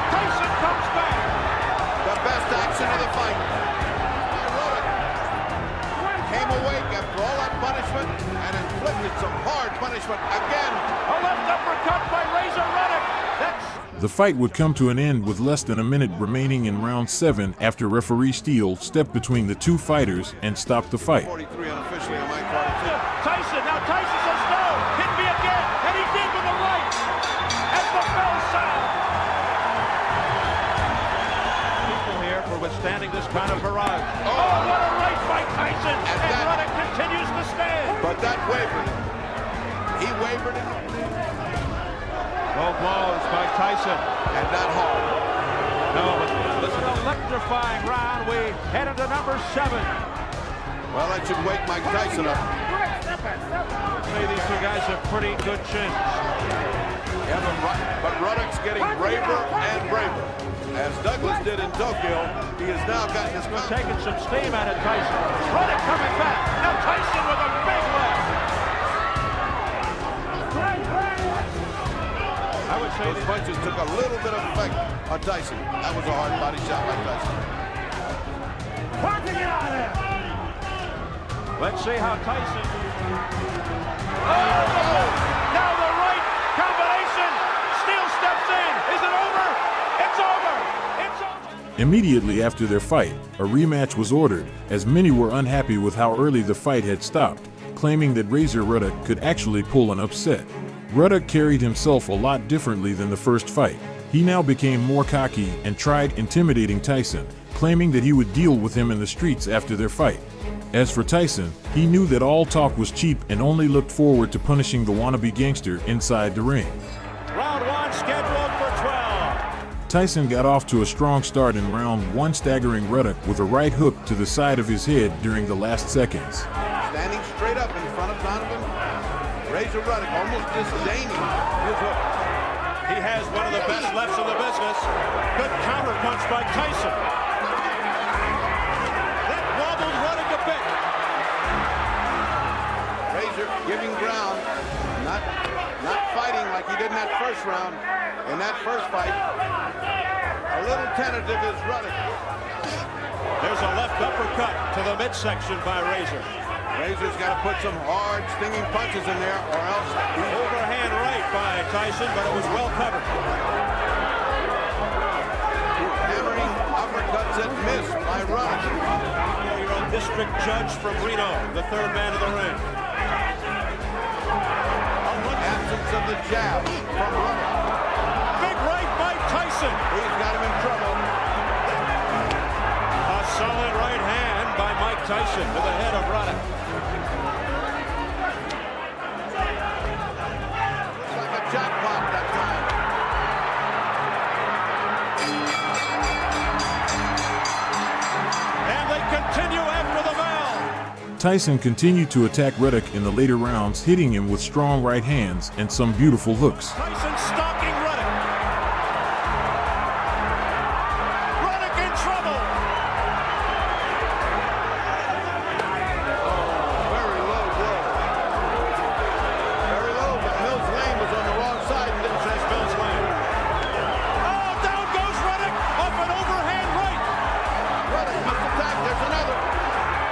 Tyson comes back. The best action of the fight. Ruddock came awake after all that punishment and inflicted some hard punishment again. A left uppercut by Razor Ruddock. That's The fight would come to an end with less than a minute remaining in round 7 after referee Steele stepped between the two fighters and stopped the fight. 43 unofficially on my part. Tyson, now Tyson says no, hit me again, and he did with the right, as the bell sounds. People here for withstanding this kind of barrage. Oh, what a right by Tyson, and Ruddock continues to stand. But that wavered. He wavered it. Low blows by Tyson. And not hard. No, but this is an electrifying round. We head into number 7. Well, that should wake Mike Tyson up. Say these two guys have pretty good chins. Yeah, but Ruddock's getting braver and braver. As Douglas did in Tokyo, he has now gotten his mouth. Taking some steam out of Tyson. Ruddock coming back. Now Tyson with a big left. I would say those punches took a little bit of effect on Tyson. That was a hard body shot by Tyson. Let's see how Tyson. Oh! Now the right combination. Steele steps in. Is it over? It's over. It's over. Immediately after their fight, a rematch was ordered, as many were unhappy with how early the fight had stopped, claiming that Razor Ruddock could actually pull an upset. Ruddock carried himself a lot differently than the first fight. He now became more cocky and tried intimidating Tyson, claiming that he would deal with him in the streets after their fight. As for Tyson, he knew that all talk was cheap and only looked forward to punishing the wannabe gangster inside the ring. Round 1 scheduled for 12. Tyson got off to a strong start in round 1, staggering Ruddock with a right hook to the side of his head during the last seconds. Standing straight up in front of Donovan, Razor Ruddock almost disdaining his hook. He has one of the best lefts in the business. Good counter punch by Tyson. That wobbled Ruddock a bit. Razor giving ground, not fighting like he did in that first round. In that first fight, a little tentative is Ruddock. There's a left uppercut to the midsection by Razor. Razor's got to put some hard, stinging punches in there, or else overhand right by Tyson, but it was well covered. Hammering uppercuts that missed by Ruddock. Your own district judge from Reno, the third man of the ring. Absence of the jab from Ruddock. Big right by Tyson. He's got him in trouble. A solid right hand by Mike Tyson to the head of Ruddock. Jackpot that time. And they continue after the bell. Tyson continued to attack Ruddock in the later rounds, hitting him with strong right hands and some beautiful hooks. Tyson stalking Ruddock. Ruddock in trouble. Very low blow. Very low, but Mills Lane was on the wrong side and didn't say Mills Lane. Oh, down goes Ruddock off an overhand right. Ruddock must attack. There's another.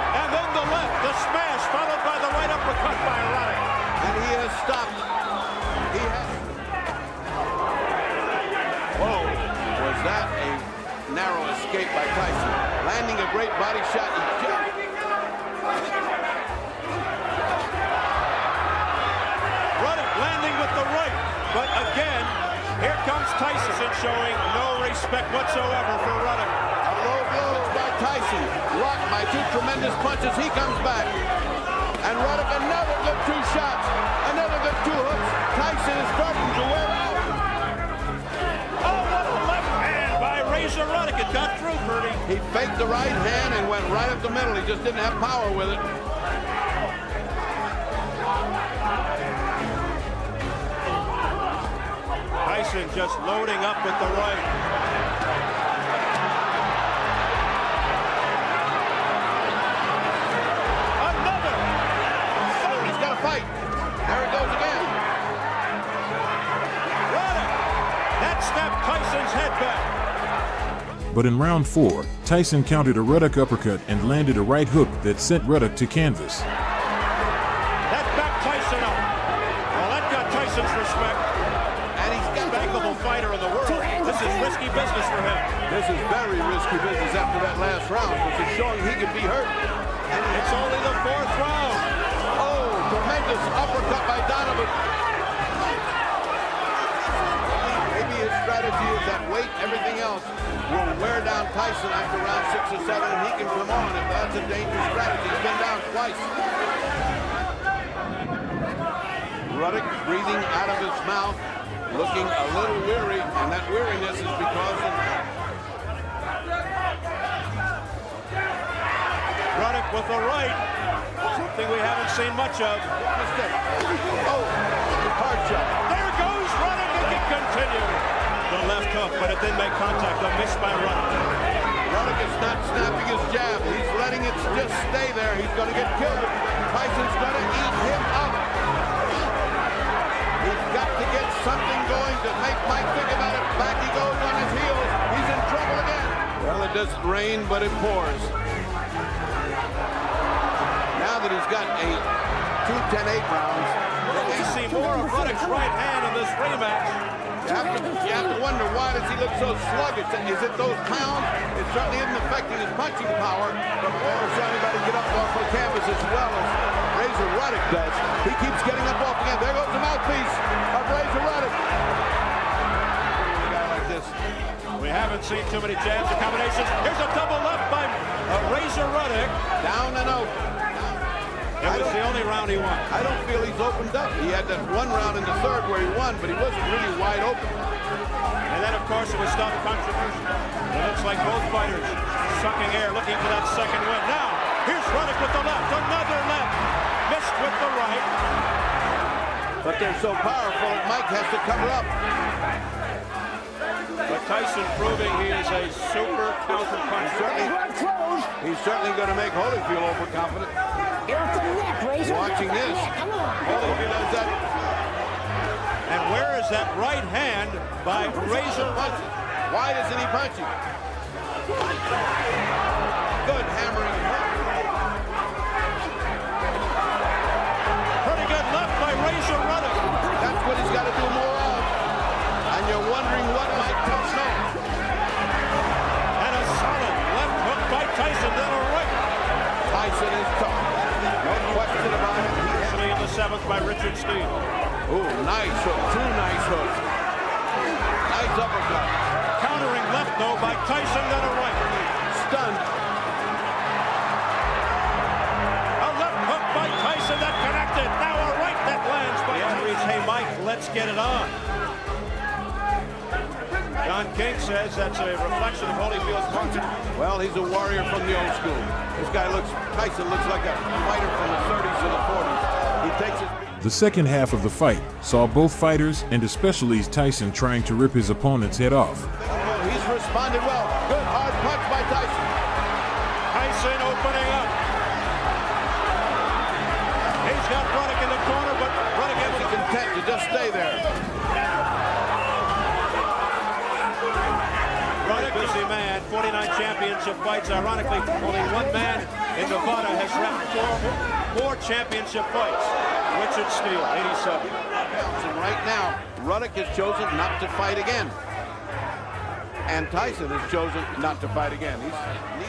And then the left, the smash, followed by the right uppercut by Ruddock. And he has stopped. He has. Whoa. Was that a narrow escape by Tyson? Landing a great body shot and jump. Ruddock landing with the right. But again, here comes Tyson showing no respect whatsoever for Ruddock. A low blow by Tyson. Rocked by two tremendous punches. He comes back. And Ruddock, another good 2 shots. Another good 2 hooks. Tyson is starting to wear out. Oh, what a left hand by Razor Ruddock. It got through, Purdy. He faked the right hand and went right up the middle. He just didn't have power with it. Tyson just loading up with the right. Another! Oh, he's got to fight. There it goes again. Ruddock! That snapped Tyson's head back. But in round 4, Tyson countered a Ruddock uppercut and landed a right hook that sent Ruddock to canvas. That backed Tyson up. Well, that got Tyson's respect. And he's got bankable fighter in the world. This is risky business for him. This is very risky business after that last round, because it's showing he could be hurt. And it's only the 4th round. Oh, tremendous uppercut by Donovan. Maybe his strategy is that weight, everything else will wear down Tyson after round 6 or 7, and he can come on if that's a dangerous strategy. He's been down twice. Ruddock breathing out of his mouth, looking a little weary, and that weariness is because of Ruddock with the right. Something we haven't seen much of. Oh, hard shot. There goes Ruddock. It can continue. The left hook, but it didn't make contact. A miss by Ruddock. Ruddock is not snapping his jab. He's letting it just stay there. He's going to get killed. Tyson's going to eat him up. He's got to get something going to make Mike think about it. Back he goes on his heels. He's in trouble again. Well, it doesn't rain, but it pours. Now that he's got 2-10-8 rounds, we see more of Ruddock's right hand in this rematch. You have to wonder, why does he look so sluggish? Is it those pounds? It certainly isn't affecting his punching power, but Botha's trying to get up off the canvas as well as Razor Ruddock does. He keeps getting up off again. There goes the mouthpiece of Razor Ruddock. A guy like this. We haven't seen too many jabs or combinations. Here's a double left by Razor Ruddock. Down and out. It was the only round he won. I don't feel he's opened up. He had that one round in the 3rd where he won, but he wasn't really wide open. And then, of course, it was stop controversy. It looks like both fighters sucking air, looking for that 2nd win. Now, here's Ruddock with the left. Another left. Missed with the right. But they're so powerful that Mike has to cover up. But Tyson proving he is a super counter puncher. He's certainly going to make Holyfield overconfident. Watching this, Holyfield has that. And where is that right hand by Razor Ruddock? Why isn't he punching? Good hammering. Pretty good left by Razor Ruddock. That's what he's got to do more of. And you're wondering what Mike Tyson. And a solid left hook by Tyson, then a right. Tyson is tough. No question about it. Usually in the 7th by Richard Steele. Ooh, nice hook. 2 nice hooks. Nice uppercut. Countering left, though, by Tyson, then a right. Stunned. A left hook by Tyson that connected. Now a right that lands by Tyson. Hey, Mike, let's get it on. John King says that's a reflection of Holyfield's confidence. Well, he's a warrior from the old school. Tyson looks like a fighter from the 30s or the 40s. He takes his... The second half of the fight saw both fighters, and especially Tyson, trying to rip his opponent's head off. He's responded well. Good hard punch by Tyson. Tyson opening up. He's got Ruddock in the corner, but Ruddock able to content to just stay there. Ruddock, busy man, 49 championship fights. Ironically, only one man in Nevada has wrapped 4 championship fights. Richard Steele, 87. And right now, Ruddock has chosen not to fight again. And Tyson has chosen not to fight again. He's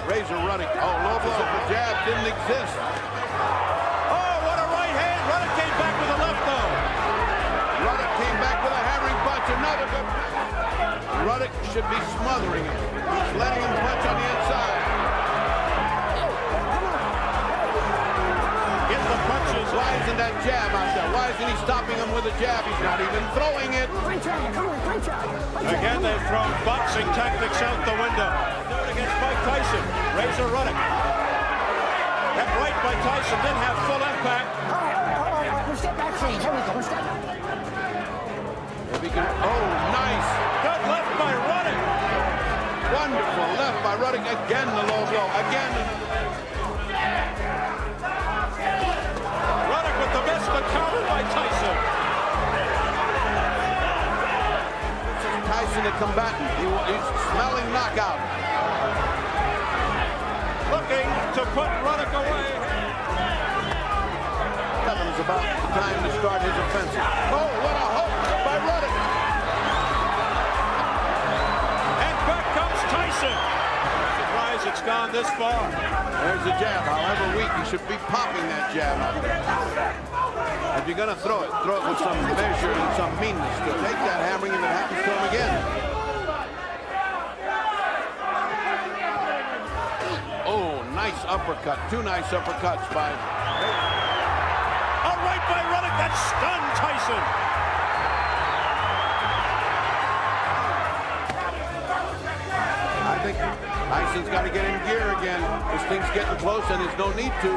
Razor Ruddock. Oh, low blow. The jab didn't exist. Oh, what a right hand. Ruddock came back with a left, though. Ruddock came back with a hammering punch. Another good. Ruddock should be smothering him. He's letting him punch on the inside. Get the punches. Why isn't that jab out there? Why isn't he stopping him with a jab? He's not even throwing it. Again, they've thrown boxing tactics out the window. Do it against Mike Tyson. Razor Ruddock. That right by Tyson didn't have full impact. Oh, nice. Good left by Ruddock. Wonderful left by Ruddock. Again, the low blow. Again. Ruddock with the best, but countered by Tyson. Tyson, a combatant. He's smelling knockout. Looking to put Ruddock away. It's about time to start his offensive. Oh, what a hook by Ruddock. gone this far. There's the jab. However weak, he should be popping that jab out there. If you're going to throw it with some measure and some meanness to take that hammering if it happens to him again. Oh, nice uppercut. Two nice uppercuts by... A right by Ruddock that stunned Tyson. I think Tyson's got to get in gear again. This thing's getting close and there's no need to.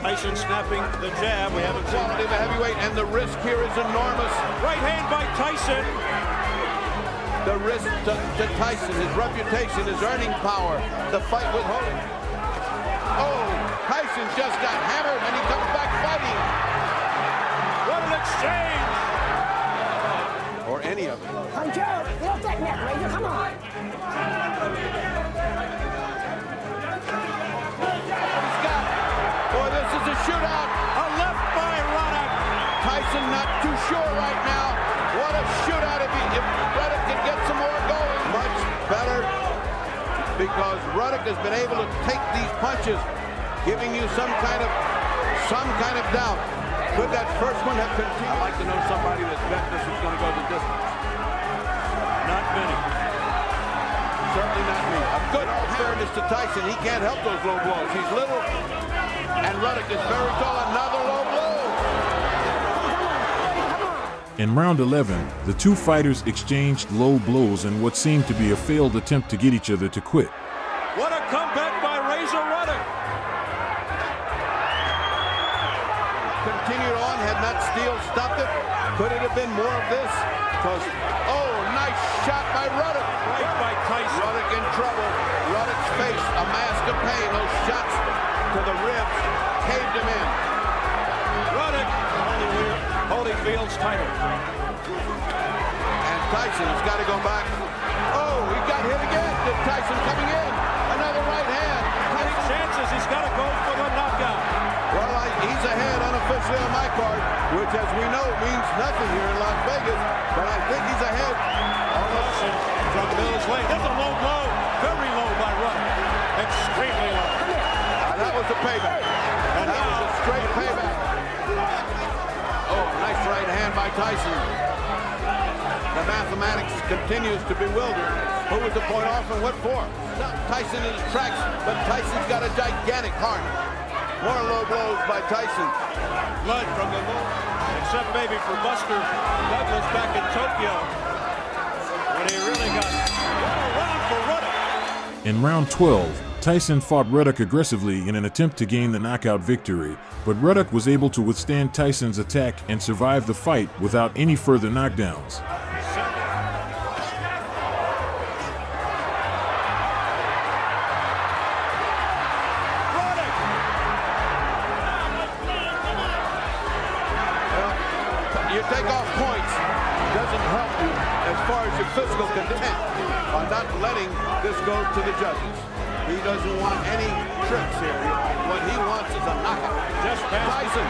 Tyson snapping the jab. We haven't seen quality of a heavyweight, and the risk here is enormous. Right hand by Tyson. The risk to Tyson, his reputation, his earning power, the fight with Hogan. Oh, Tyson just got hammered and he comes back fighting. What an exchange! Or any of it. Get off that net, Razor, come on. Boy, this is a shootout. A left by Ruddock. Tyson not too sure right now. What a shootout if Ruddock can get some more going. Much better because Ruddock has been able to take these punches, giving you some kind of doubt. Could that first one have continued? I'd like to know somebody that bet this was going to go the distance. Not many. Certainly not me. A good fairness to Tyson. He can't help those low blows. He's little, and Ruddock is very tall. Another low blow. In round 11, the two fighters exchanged low blows in what seemed to be a failed attempt to get each other to quit. What a comeback by Razor Ruddock. Continued on, had not Steele stopped it. Could it have been more of this? Because, oh, nice shot by Ruddock. Right by Tyson. Ruddock in trouble. Ruddock's face, a mask of pain. Those shots to the ribs caved him in. Ruddock Holyfield's title. And Tyson has got to go back. Oh, he got hit again. Tyson coming in. Another right hand. Any chances? He's got to go for the knockout. Well, he's ahead unofficially on my card, which, as we know, means nothing here in Las Vegas. But I think he's ahead. Almost from Mills Lane. That's a low blow. Very low by Ruddock. Extremely low. That was a payback. And that was a straight payback. Oh, nice right hand by Tyson. The mathematics continues to bewilder. Who was the point off and what for? Tyson in his tracks, but Tyson's got a gigantic heart. More low blows by Tyson. Blood from the low, except maybe for Buster Douglas back in Tokyo, when he really got what a round for Ruddock. In round 12, Tyson fought Ruddock aggressively in an attempt to gain the knockout victory, but Ruddock was able to withstand Tyson's attack and survive the fight without any further knockdowns. Take off points doesn't help you as far as your physical content on not letting this go to the judges. He doesn't want any tricks here. What he wants is a knockout. Just Tyson.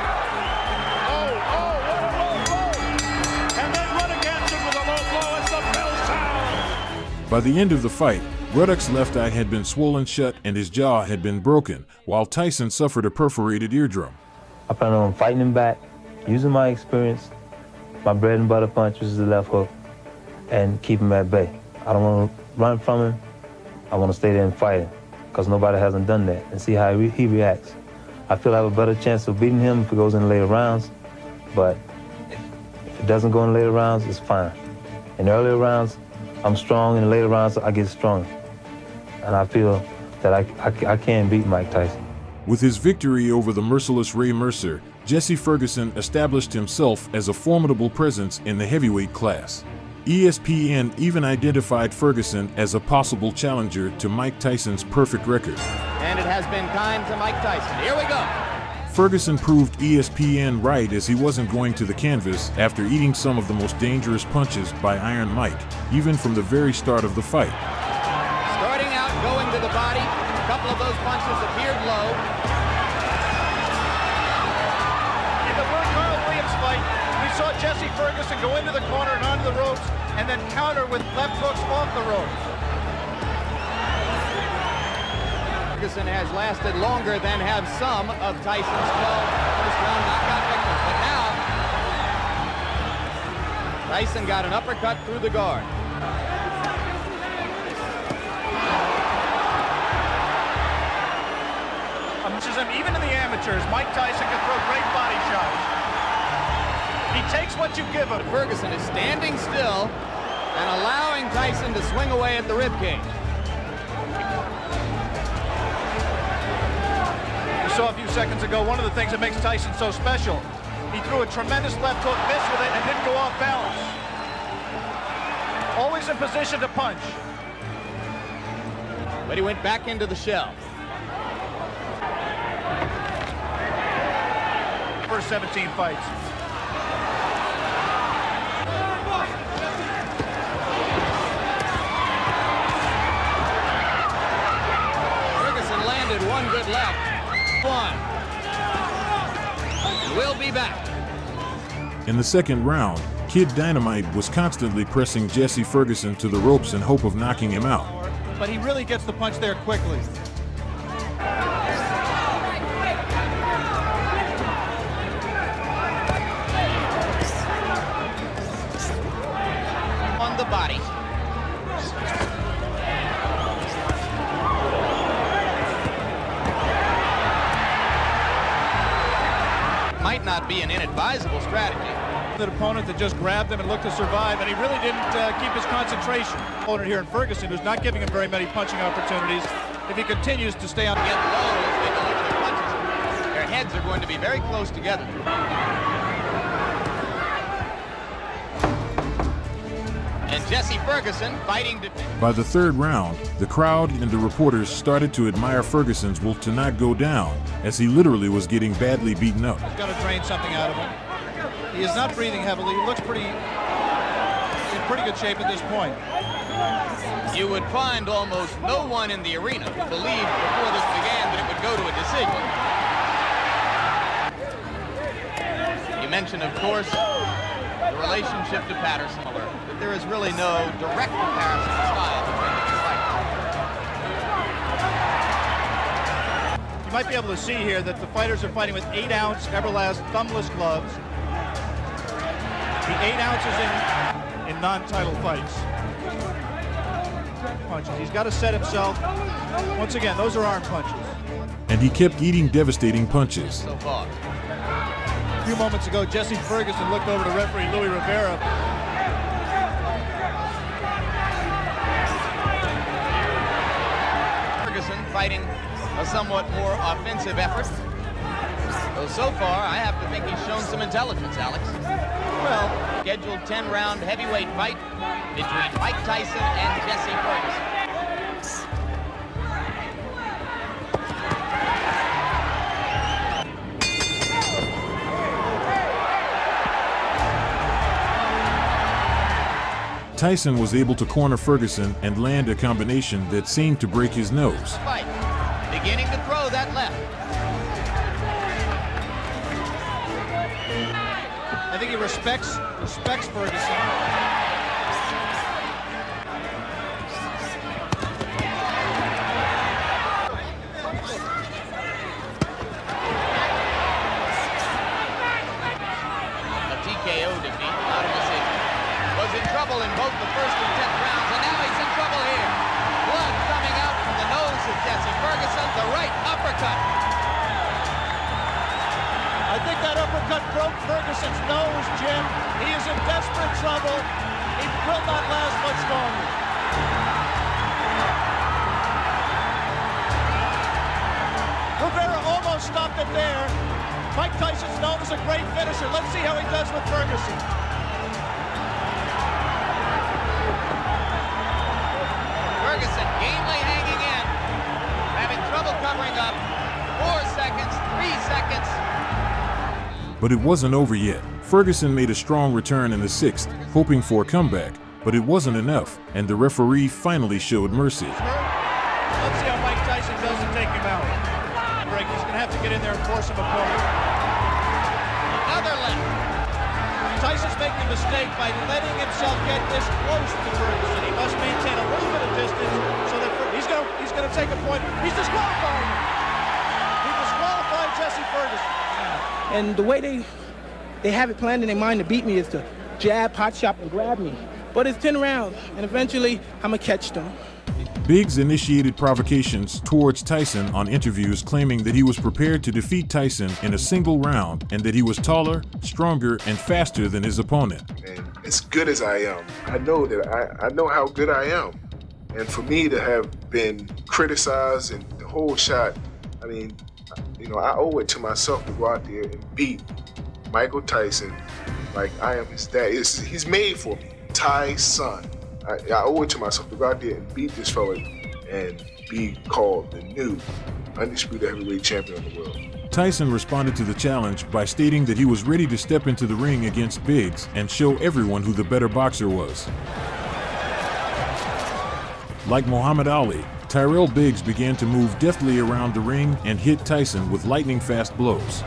Oh, what a low blow. And then Ruddock answered with a low blow as the bell sounds. By the end of the fight, Ruddock's left eye had been swollen shut and his jaw had been broken, while Tyson suffered a perforated eardrum. I plan on fighting him back, using my experience, my bread and butter punch, which is the left hook, and keep him at bay. I don't want to run from him. I want to stay there and fight him, because nobody hasn't done that, and see how he reacts. I feel I have a better chance of beating him if it goes in the later rounds, but if it doesn't go in the later rounds, it's fine. In the earlier rounds, I'm strong. In the later rounds, I get stronger. And I feel that I can beat Mike Tyson. With his victory over the merciless Ray Mercer, Jesse Ferguson established himself as a formidable presence in the heavyweight class. ESPN even identified Ferguson as a possible challenger to Mike Tyson's perfect record. And it has been kind to Mike Tyson. Here we go. Ferguson proved ESPN right as he wasn't going to the canvas after eating some of the most dangerous punches by Iron Mike, even from the very start of the fight. Starting out, going to the body. A couple of those punches appeared low. In the Carl Williams fight, we saw Jesse Ferguson go into the corner and onto the ropes and then counter with left hooks off the ropes. Ferguson has lasted longer than have some of Tyson's 12 first-round knockout victories. But now, Tyson got an uppercut through the guard. Even in the amateurs, Mike Tyson can throw great body shots. He takes what you give him. Ferguson is standing still and allowing Tyson to swing away at the ribcage. You saw a few seconds ago, one of the things that makes Tyson so special, he threw a tremendous left hook, missed with it, and didn't go off balance. Always in position to punch. But he went back into the shell. First 17 fights. Ferguson landed one good left. One. We'll be back. In the second round, Kid Dynamite was constantly pressing Jesse Ferguson to the ropes in hope of knocking him out. But he really gets the punch there quickly. On the body. Might not be an inadvisable strategy. An opponent that just grabbed him and looked to survive, and he really didn't keep his concentration. Opponent here in Ferguson, who's not giving him very many punching opportunities. If he continues to stay on, Get low as they deliver their punches. Their heads are going to be very close together. And Jesse Ferguson fighting to... By the third round, the crowd and the reporters started to admire Ferguson's will to not go down, as he literally was getting badly beaten up. He's got to drain something out of him. He is not breathing heavily. He looks in pretty good shape at this point. You would find almost no one in the arena who believed before this began that it would go to a decision. You mentioned, of course, the relationship to Patterson. But there is really no direct comparison style between the two fighters. You might be able to see here that the fighters are fighting with 8-ounce Everlast thumbless gloves. The 8 ounces in non-title fights. Punches. He's got to set himself. Once again, those are arm punches. And he kept eating devastating punches. So far. A few moments ago, Jesse Ferguson looked over to referee Louis Rivera. Ferguson fighting a somewhat more offensive effort. So far, I have to think he's shown some intelligence, Alex. Well, scheduled 10-round heavyweight fight between Mike Tyson and Jesse Ferguson. Tyson was able to corner Ferguson and land a combination that seemed to break his nose. Fight. Beginning to throw that left. I think he respects Ferguson. A TKO defeat, not a decision. Was in trouble in both the first and 10th rounds, and now he's in trouble here. Blood coming out from the nose of Jesse Ferguson, the right uppercut. I think that uppercut broke Ferguson's nose, Jim. He is in desperate trouble. He will not last much longer. Rivera almost stopped it there. Mike Tyson's known as a great finisher. Let's see how he does with Ferguson. Ferguson gamely hanging in, having trouble covering up. 4 seconds, 3 seconds. But it wasn't over yet. Ferguson made a strong return in the 6th, hoping for a comeback, but it wasn't enough, and the referee finally showed mercy. Let's see how Mike Tyson does to take him out. He's going to have to get in there and force him apart. Another left. Tyson's making a mistake by letting himself get this close to Ferguson. He must maintain a little bit of distance so that he's going to take a point. He's disqualified. He disqualified Jesse Ferguson. And the way they have it planned in their mind to beat me is to jab, pot shot, and grab me. But it's 10 rounds, and eventually I'm gonna catch them. Biggs initiated provocations towards Tyson on interviews, claiming that he was prepared to defeat Tyson in a single round and that he was taller, stronger, and faster than his opponent. And as good as I am, I know that I know how good I am. And for me to have been criticized and the whole shot, I mean, you know, I owe it to myself to go out there and beat Michael Tyson like I am his dad. He's made for me. Ty's son. I owe it to myself to go out there and beat this fella and be called the new undisputed heavyweight champion of the world. Tyson responded to the challenge by stating that he was ready to step into the ring against Biggs and show everyone who the better boxer was. Like Muhammad Ali, Tyrell Biggs began to move deftly around the ring and hit Tyson with lightning-fast blows.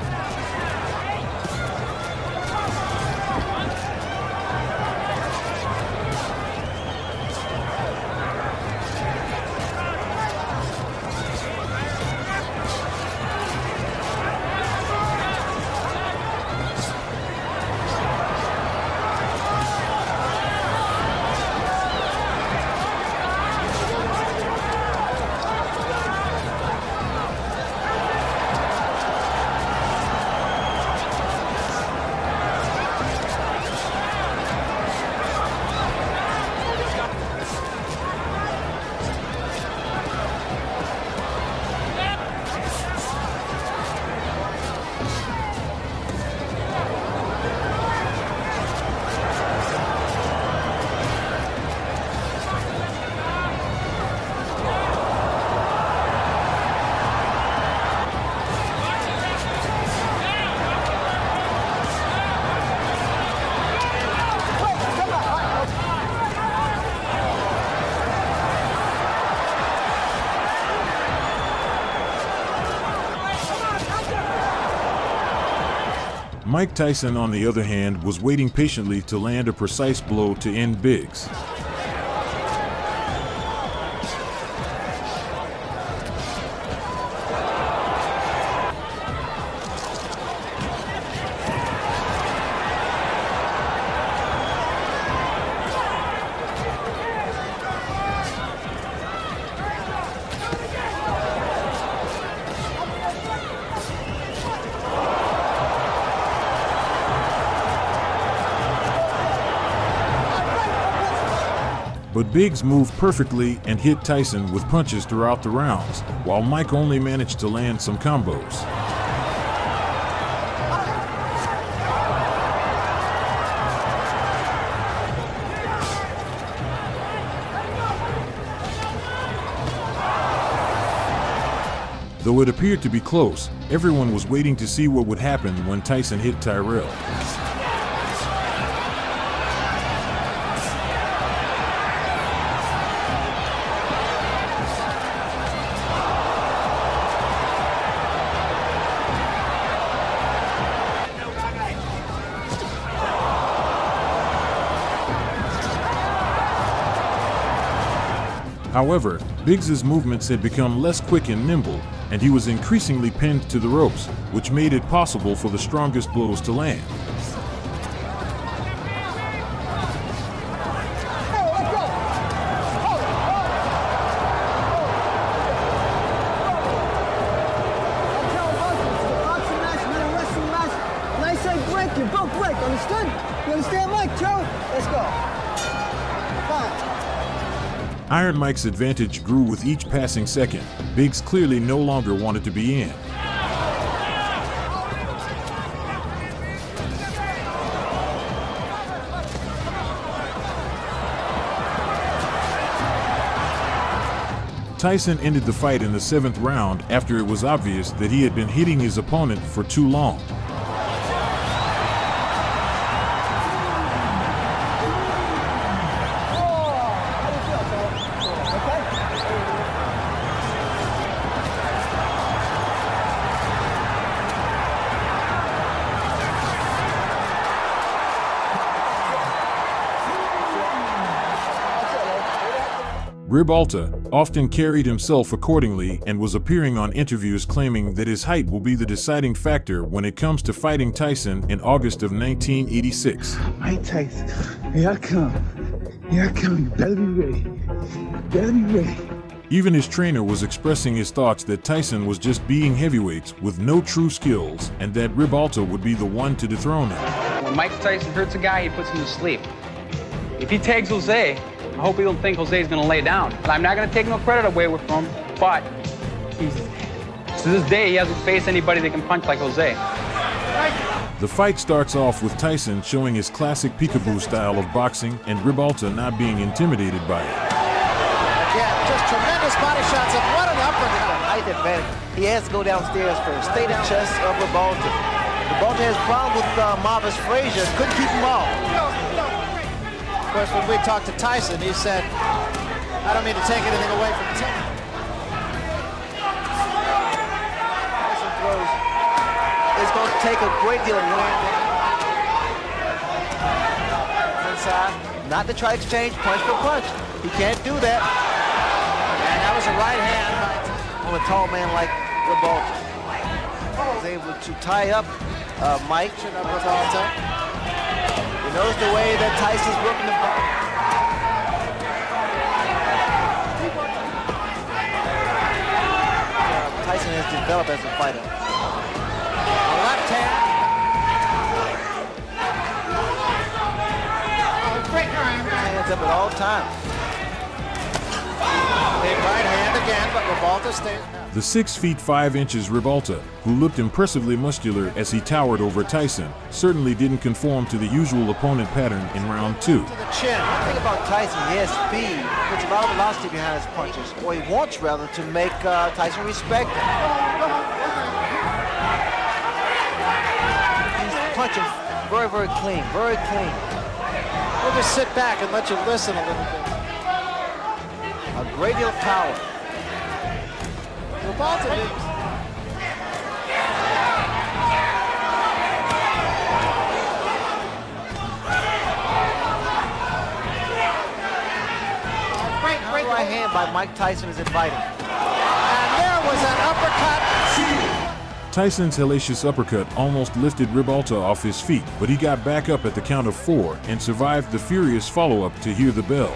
Mike Tyson, on the other hand, was waiting patiently to land a precise blow to end Biggs. But Biggs moved perfectly and hit Tyson with punches throughout the rounds, while Mike only managed to land some combos. Though it appeared to be close, everyone was waiting to see what would happen when Tyson hit Tyrell. However, Biggs' movements had become less quick and nimble, and he was increasingly pinned to the ropes, which made it possible for the strongest blows to land. You both break, understood? You understand, Mike, Joe? Let's go. Fine. Iron Mike's advantage grew with each passing second. Biggs clearly no longer wanted to be in. Tyson ended the fight in the 7th round after it was obvious that he had been hitting his opponent for too long. Ribalta often carried himself accordingly and was appearing on interviews claiming that his height will be the deciding factor when it comes to fighting Tyson in August of 1986. Mike Tyson, here I come. Here I come. You better be ready. You better be ready. Even his trainer was expressing his thoughts that Tyson was just beating heavyweights with no true skills and that Ribalta would be the one to dethrone him. When Mike Tyson hurts a guy, he puts him to sleep. If he tags Jose, I hope he don't think Jose's gonna lay down. And I'm not gonna take no credit away from him, but to this day, he hasn't faced anybody that can punch like Jose. The fight starts off with Tyson showing his classic peekaboo style of boxing and Ribalta not being intimidated by it. Yeah, just tremendous body shots and what an uppercut. Height advantage. He has to go downstairs first. Stay the chest of Ribalta. Ribalta has problems with Marvis Frazier. Couldn't keep him off. Of course, when we talked to Tyson, he said, I don't mean to take anything away from Tim. Tyson throws. It's going to take a great deal of wind. Inside. Not to try to exchange punch for punch. He can't do that. And that was a right hand on a tall man like Ribalta. He was able to tie up Mike. Ribalta. He knows the way that Tyson's working the body. Tyson has developed as a fighter. A left hand. Hands up at all times. Big right hand again, but Ribalta stays. The 6 feet 5 inches Ribalta, who looked impressively muscular as he towered over Tyson, certainly didn't conform to the usual opponent pattern in round 2. To the chin. One thing about Tyson, he has speed, puts a lot of velocity behind his punches, or he wants rather to make Tyson respect him. He's punching very, very clean, very clean. We'll just sit back and let you listen a little bit. A great deal of power. Ribalta did. Right hand by Mike Tyson is inviting. And there was an uppercut. Tyson's hellacious uppercut almost lifted Ribalta off his feet, but he got back up at the count of 4 and survived the furious follow-up to hear the bell.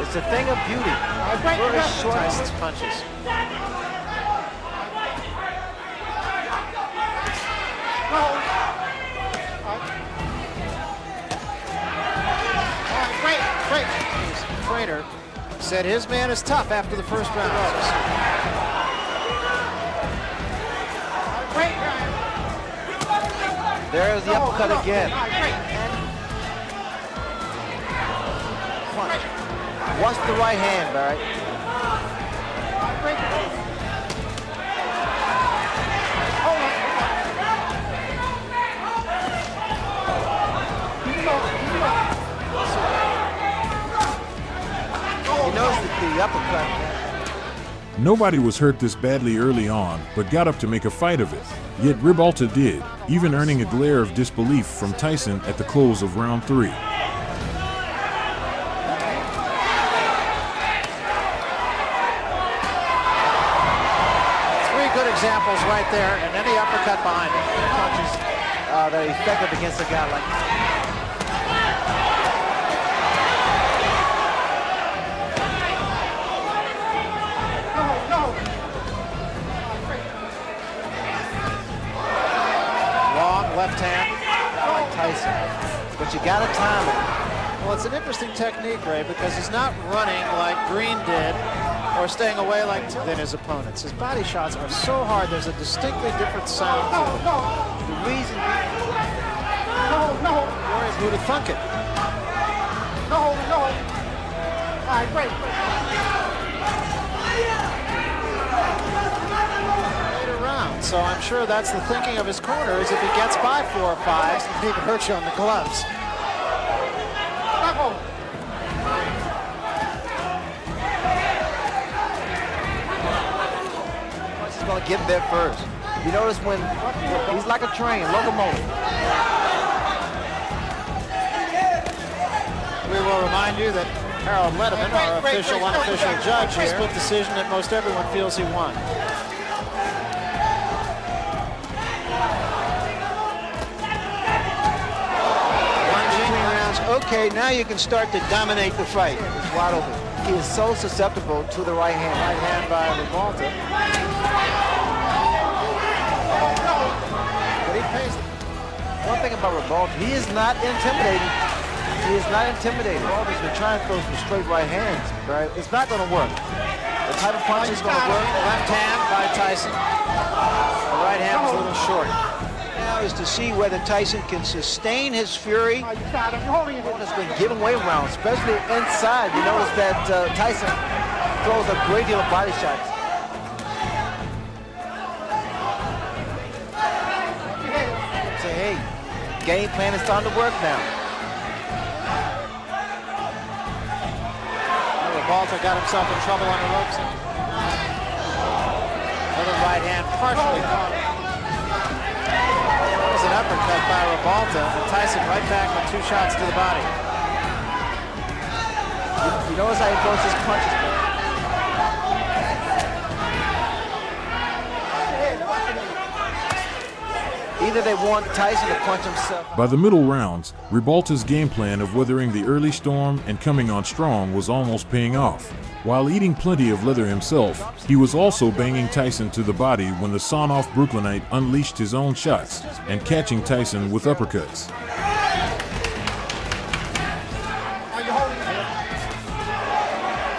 It's a thing of beauty. Very short Tyson's punches. Great. His trainer said his man is tough after the first round. There's the uppercut again. Punch. What's the right hand, Barry? He knows the uppercut. Nobody was hurt this badly early on, but got up to make a fight of it. Yet Ribalta did, even earning a glare of disbelief from Tyson at the close of round 3. Examples right there, and then the uppercut behind him. Punches that are effective against a guy like that. Long left hand, like Tyson, but you got to time it. Well, it's an interesting technique, Ray, because he's not running like Green did, or staying away like than his opponents. His body shots are so hard, there's a distinctly different sound to it. The reason Where's who to thunk it? All right, great. Later round, so I'm sure that's the thinking of his corner, is if he gets by 4 or 5, he can hurt you on the gloves. Going to get there first. You notice when he's like a train, locomotive. remind you that Harold Letterman, our official, unofficial judge here, split decision that most everyone feels he won. Okay, now you can start to dominate the fight. It's wide open. He is so susceptible to the right hand. Right hand by Ribalta. But he pays. One thing about Ribalta, he is not intimidating. He is not intimidating. Ribalta's been trying to throw some straight right hands. Right? It's not going to work. The type of punch is going to work. Left hand by Tyson. The right hand is a little short. Now is to see whether Tyson can sustain his fury. Has been giving away rounds, especially inside. You notice that Tyson throws a great deal of body shots. Say, hey, game plan is starting to work now. Ribalta got himself in trouble on the ropes. Another right hand partially caught. An uppercut by Ribalta, and Tyson right back with 2 shots to the body. You notice how he throws his punches. Either they want Tyson to punch himself. By the middle rounds, Ribalta's game plan of weathering the early storm and coming on strong was almost paying off. While eating plenty of leather himself, he was also banging Tyson to the body when the sawn-off Brooklynite unleashed his own shots and catching Tyson with uppercuts.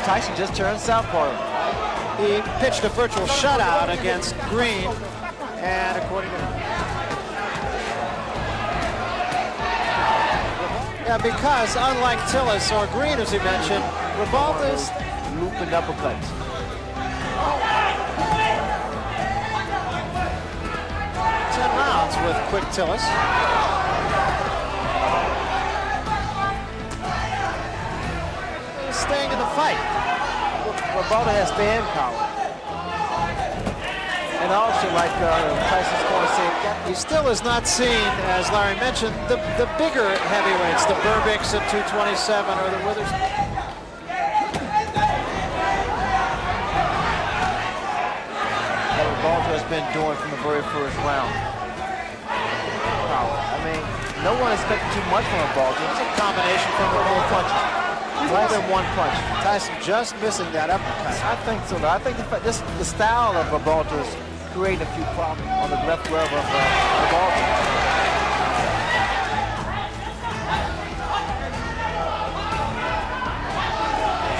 Tyson just turned southpaw. He pitched a virtual shutout against Green, and according to him, because unlike Tillis or Green, as he mentioned, Ribalta's looping uppercuts. 10 rounds with quick Tillis. He's staying in the fight. Ribalta has stand power. And also, like Tyson's going to say, he still is not seen, as Larry mentioned, the bigger heavyweights, the Burbicks at 227 or the Withers. Ribalta has been doing from the very first round. I mean, no one expected too much from Ribalta. It's a combination from the whole punches. More than one punch. Tyson just missing that uppercut. I think so. I think the style of Ribalta is creating a few problems on the left glove of Ribalta.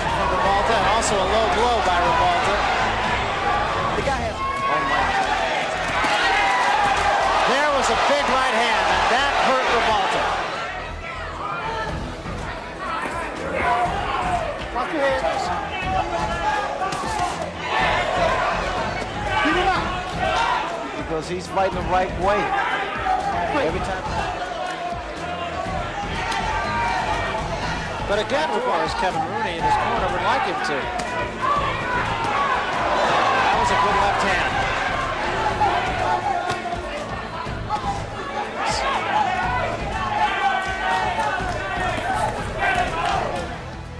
From Ribalta, and also a low blow by Ribalta. The guy has. Oh my God. There was a big right hand, and that hurt Ribalta. Watch your head. Because he's fighting the right way every time. But again, of course, Kevin Rooney in his corner would like him to. That was a good left hand.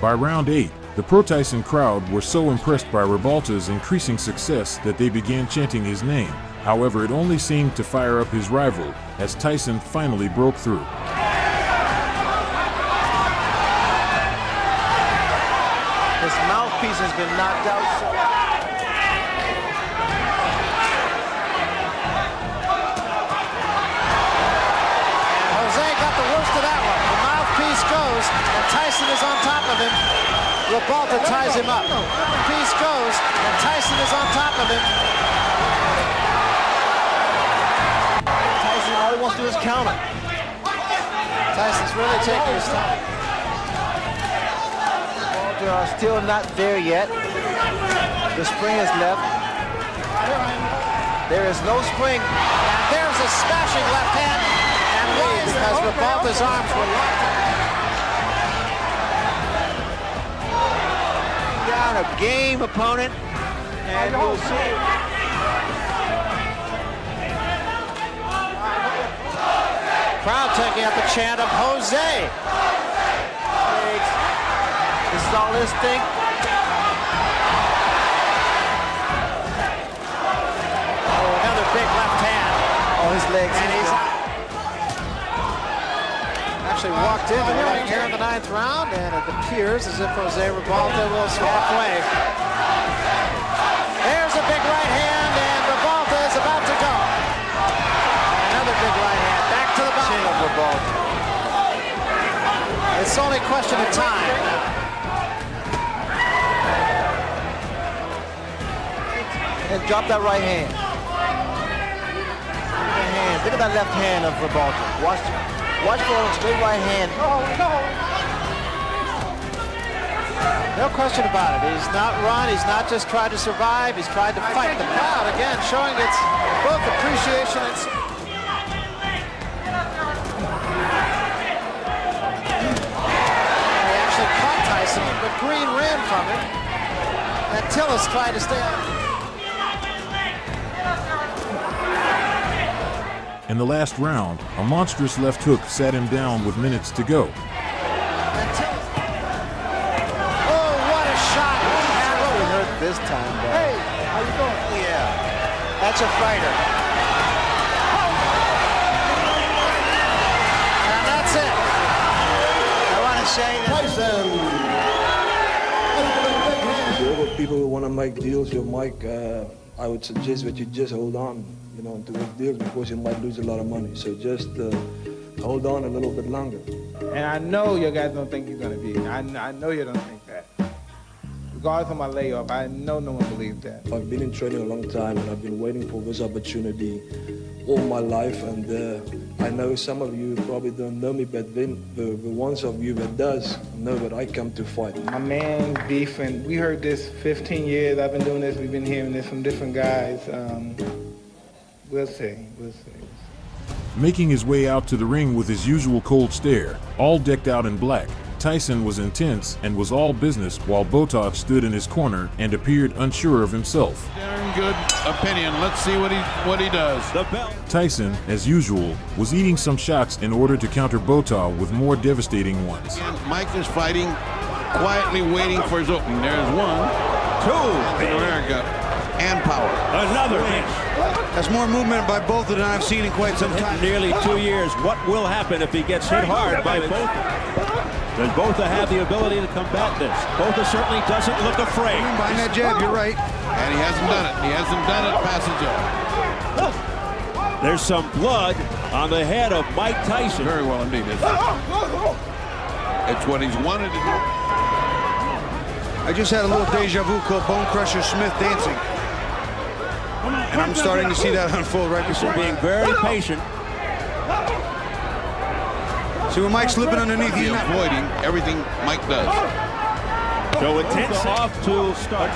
By round 8, the pro-Tyson crowd were so impressed by Ribalta's increasing success that they began chanting his name. However, it only seemed to fire up his rival as Tyson finally broke through. His mouthpiece has been knocked out. And Jose got the worst of that one. The mouthpiece goes, and Tyson is on top of him. Ribalta ties him up. Piece goes, and Tyson is on top of him. Tyson, all he wants to do is counter. Tyson's really taking his time. They are still not there yet. The spring is left. There is no spring. And there's a smashing left hand, and why? Because Ribalta's arms were locked. Down a game opponent, and we'll see. Crowd taking up a chant of Jose. foul instinct. Oh, another big left hand. Oh, his legs. And he's actually walked into the right here in the 9th round, and it appears as if Jose Ribalta will walk away. There's a big right hand, and Ribalta is about to go. Another big right hand, back to the bottom of Ribalta. It's only a question of time. And drop that right hand. Look at that left hand of Ribalta. Watch for a straight right hand. No question about it. He's not run. He's not just tried to survive. He's tried to fight. The crowd, again, showing its both appreciation and... He actually caught Tyson, but Green ran from him. And Tillis tried to stay out. In the last round, a monstrous left hook sat him down with minutes to go. Oh, what a shot! He hurt this time, bro. Hey, how you doing? Yeah, that's a fighter. And that's it. I want to say that. To all the people who want to make deals with Mike, I would suggest that you just hold on, you know, to make deals because you might lose a lot of money. So just hold on a little bit longer. And I know you guys don't think he's going to be. I know you don't think that. Regardless of my layoff, I know no one believes that. I've been in training a long time, and I've been waiting for this opportunity all my life. And I know some of you probably don't know me, but then the ones of you that does know that I come to fight. My man beef, and we heard this 15 years. I've been doing this. We've been hearing this from different guys. We'll see. We'll see. Making his way out to the ring with his usual cold stare, all decked out in black, Tyson was intense and was all business while Botha stood in his corner and appeared unsure of himself. Darn good opinion. Let's see what he does. The belt. Tyson, as usual, was eating some shots in order to counter Botha with more devastating ones. And Mike is fighting, quietly waiting for his opening. There's 1, 2, America, and power. Another hit. That's more movement by Botha than I've seen in quite some time. Nearly 2 years. What will happen if he gets hit hard by Botha? Does Botha have the ability to combat this? Botha certainly doesn't look afraid. Behind that jab, you're right. And he hasn't done it. He hasn't done it passage up. There's some blood on the head of Mike Tyson. Very well indeed. It's what he's wanted to do. I just had a little deja vu called Bone Crusher Smith dancing. And I'm starting to see that unfold right before me. Being very patient. See when Mike's slipping underneath, he's not avoiding everything Mike does. So intense off to start.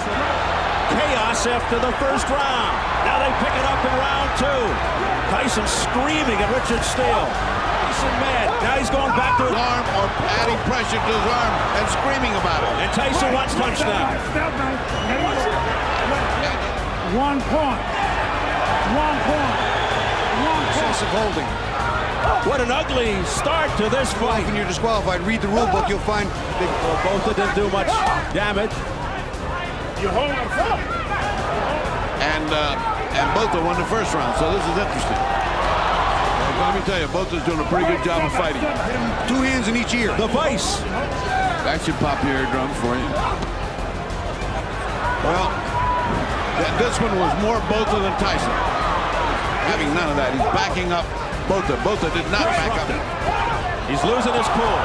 Chaos after the first round. Now they pick it up in round 2. Tyson screaming at Richard Steele. Tyson mad. Now he's going back to his arm or adding pressure to his arm and screaming about it. And Tyson wants touch now. 1 point. 1 point. 1 sense of holding. What an ugly start to this fight. When you're disqualified, read the rule book, you'll find Botha didn't do much damage. You hold him up. And Botha won the first round, so this is interesting. Let me tell you, Botha's doing a pretty good job of fighting. 2 hands in each ear. The vice. That should pop your eardrums for you. Well, this one was more Botha than Tyson. Having none of that, he's backing up Botha. Botha did not back up. He's losing his cool.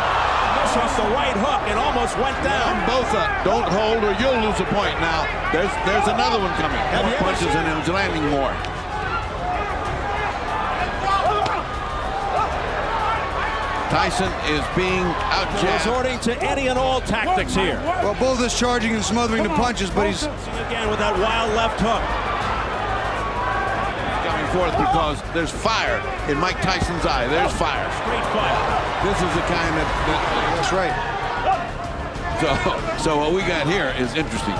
This off the right hook and almost went down. Botha, don't hold or you'll lose a point. Now, there's another one coming. More punches and he's landing more. Tyson is being out-jabbed. Resorting to any and all tactics here. Well, Botha's charging and smothering the punches, but he's again with that wild left hook. Coming forth because there's fire in Mike Tyson's eye. There's fire. Straight fire. This is the kind that that's right. So what we got here is interesting.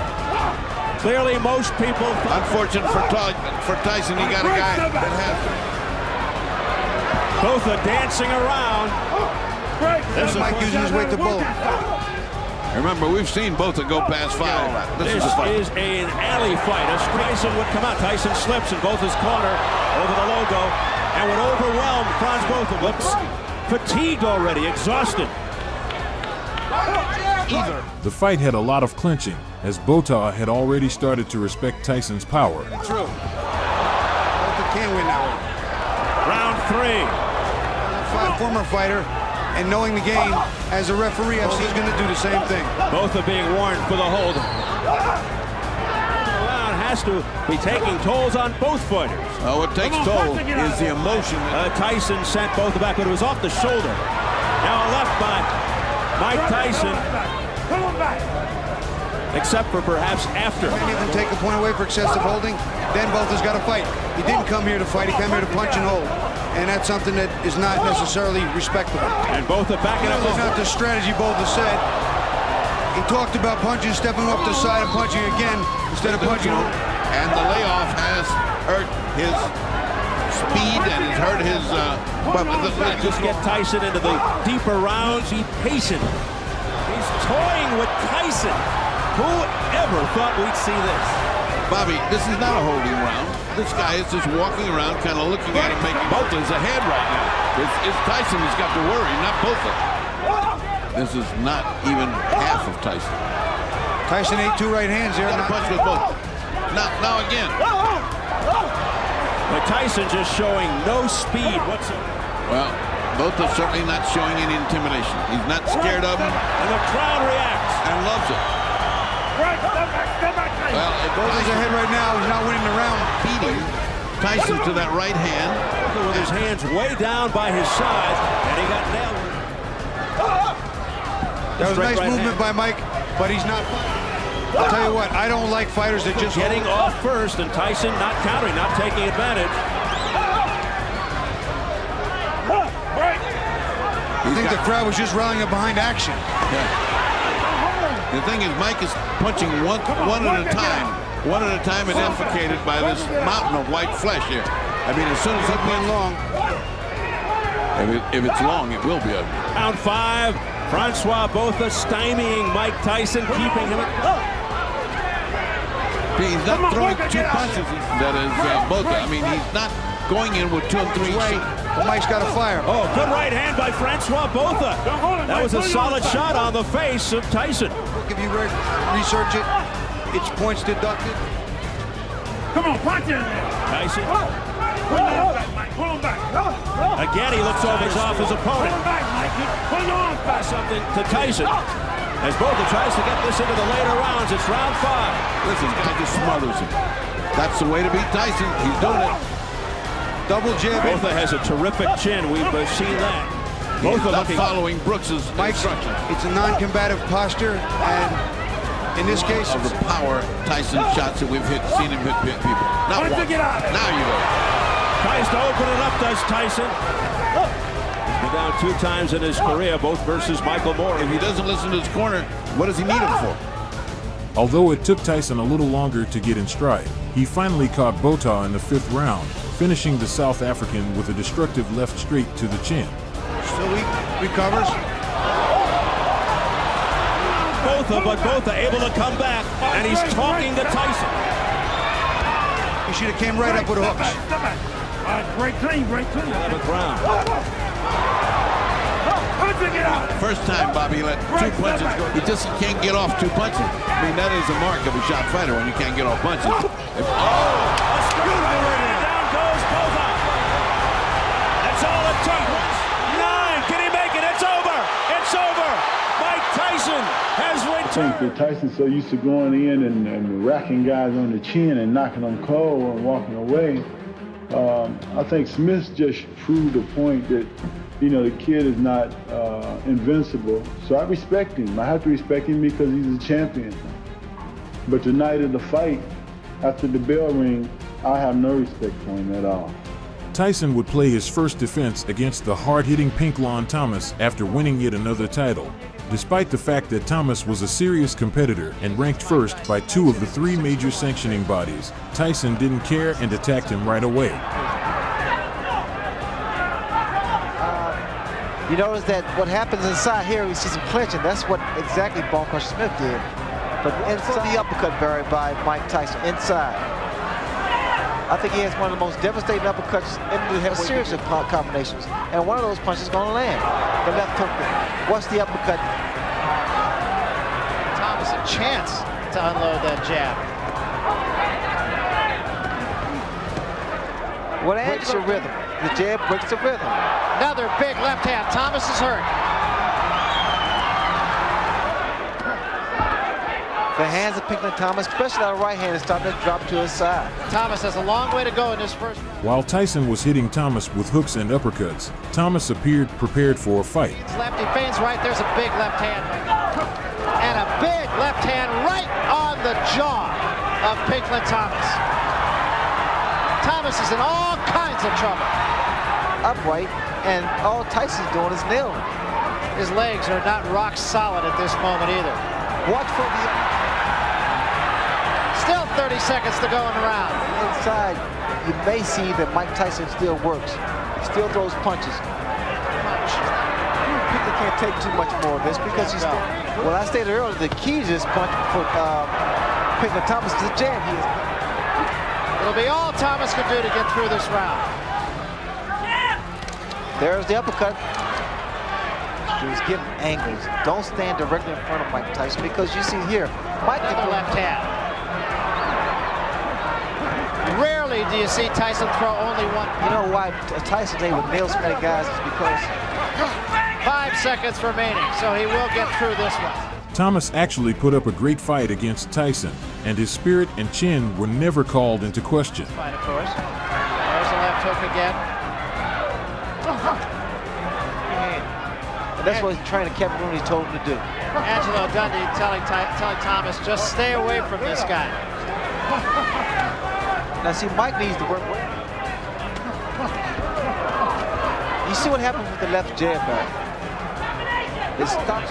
Clearly, most people. Unfortunate for Tyson, he got a guy that has. Botha dancing around. This is Mike using his weight to bowl. Remember, we've seen both go past 5. This is an alley fight. As Tyson would come out, Tyson slips in Botha's corner over the logo and would overwhelm Franz Botha. Looks fatigued already, exhausted. The fight had a lot of clinching, as Botha had already started to respect Tyson's power. True. Botha can't win that Round 3. Former fighter, and knowing the game, as a referee, I see he's going to do the same thing. Both are being warned for the hold. The round has to be taking tolls on both fighters. What takes toll is the emotion. Tyson sent Botha back, but it was off the shoulder. Now a left by Mike Tyson. Except for perhaps after. Even take the point away for excessive holding, then Botha's got to fight. He didn't come here to fight, he came here to punch and hold. And that's something that is not necessarily respectable. And Botha backing up. That's not the strategy Botha said. He talked about punching, stepping up the side and punching again instead of punching. And the layoff has hurt his speed and has hurt his... just get Tyson into the deeper rounds. He's patient. He's toying with Tyson. Who ever thought we'd see this? Bobby, this is not a holding round. This guy is just walking around, kind of looking at him, making Botha's ahead right now. It's Tyson who's got to worry, not Botha. This is not even half of Tyson. Tyson ate 2 right hands there. Punch with both. Now again. But Tyson just showing no speed whatsoever. Well, Botha's certainly not showing any intimidation. He's not scared of him. And the crowd reacts. And loves it. Well, Botha's ahead right now. He's not winning the round. Beating Tyson to that right hand. With his hands way down by his side, and he got nailed. That was nice movement by Mike, but he's not. I'll tell you what, I don't like fighters that just getting off first, and Tyson not countering, not taking advantage. I think the crowd was just rallying up behind action. Yeah. The thing is, Mike is punching one at a time. One at a time and defecated by this mountain of white flesh here. I mean, as soon as he punches long, if it's long, it will be ugly. Round 5, Francois Botha stymieing Mike Tyson, keeping him. He's not throwing 2 punches. That is Botha. I mean, he's not going in with 2 and 3. But Mike's got a fire. Oh, good right hand by Francois Botha. That was a solid shot on the face of Tyson. If you research it, it's points deducted. Come on, punch in there. Tyson. Pull him back, Mike. Pull him back. Again, he looks off his opponent. Pull him back, Mikey. Pull on back. Something to Tyson. As Botha tries to get this into the later rounds, it's round 5. Listen, guy just smothers him. That's the way to beat Tyson. He's doing it. Double jab. Botha has a terrific chin. We've seen that. Both are following Brooks's instructions. It's a non-combative posture, and in this case, of the power Tyson shots that we've seen him hit people. Not once. Now you go. Tries to open it up, does Tyson. He's been down 2 times in his career, both versus Michael Moore. If he doesn't listen to his corner, what does he need him for? Although it took Tyson a little longer to get in stride, he finally caught Botha in the 5th round, finishing the South African with a destructive left straight to the chin. Still weak, recovers. Botha able to come back, and he's talking to Tyson. He should have came right up with hooks. All right, break clean. 11th round. First time, Bobby, he let 2 punches go. He just can't get off 2 punches. I mean, that is a mark of a shot fighter when you can't get off punches. Down goes Botha. That's all it took. 9. Can he make it? It's over. It's over. Mike Tyson has returned. I think that Tyson's so used to going in and racking guys on the chin and knocking them cold and walking away. I think Smith just proved the point that, you know, the kid is not invincible. So I respect him. I have to respect him because he's a champion. But the night of the fight, after the bell ring, I have no respect for him at all. Tyson would play his first defense against the hard-hitting Pinklon Thomas after winning yet another title. Despite the fact that Thomas was a serious competitor and ranked first by 2 of the 3 major sanctioning bodies, Tyson didn't care and attacked him right away. You notice that what happens inside here, we see some clinching. That's what exactly Bone Crusher Smith did. But inside the uppercut buried by Mike Tyson, inside. I think he has one of the most devastating uppercuts in the heavyweight. A series of combinations. And one of those punches is going to land. The left hook. What's the uppercut? Thomas a chance to unload that jab. What breaks the rhythm? The jab breaks the rhythm. Another big left hand. Thomas is hurt. The hands of Pinklon Thomas, especially that right hand, is starting to drop to his side. Thomas has a long way to go in this first round. While Tyson was hitting Thomas with hooks and uppercuts, Thomas appeared prepared for a fight. It's lefty feigns right. There's a big left hand. And a big left hand right on the jaw of Pinklon Thomas. Thomas is in all kinds of trouble. Upright, and all Tyson's doing is nailing. His legs are not rock solid at this moment either. Watch for the... Still 30 seconds to go in the round. Inside, you may see that Mike Tyson still works. Still throws punches. Pinklon can't take too much more of this because he's still... Well, I stated earlier, the key to this punch for Pinklon Thomas is the jab. It'll be all Thomas can do to get through this round. There's the uppercut. He's giving angles. Don't stand directly in front of Mike Tyson because you see here, Mike can left hand. Rarely do you see Tyson throw only one. You know why Tyson's able to nail so many guys is because 5 seconds remaining, so he will get through this one. Thomas actually put up a great fight against Tyson, and his spirit and chin were never called into question. Fight, of course. There's a left hook again. And that's what he's trying to Kevin Rooney told him to do. Angelo Dundee telling Thomas, just stay away from this guy. Now see, Mike needs to work. You see what happens with the left jab back? It stops.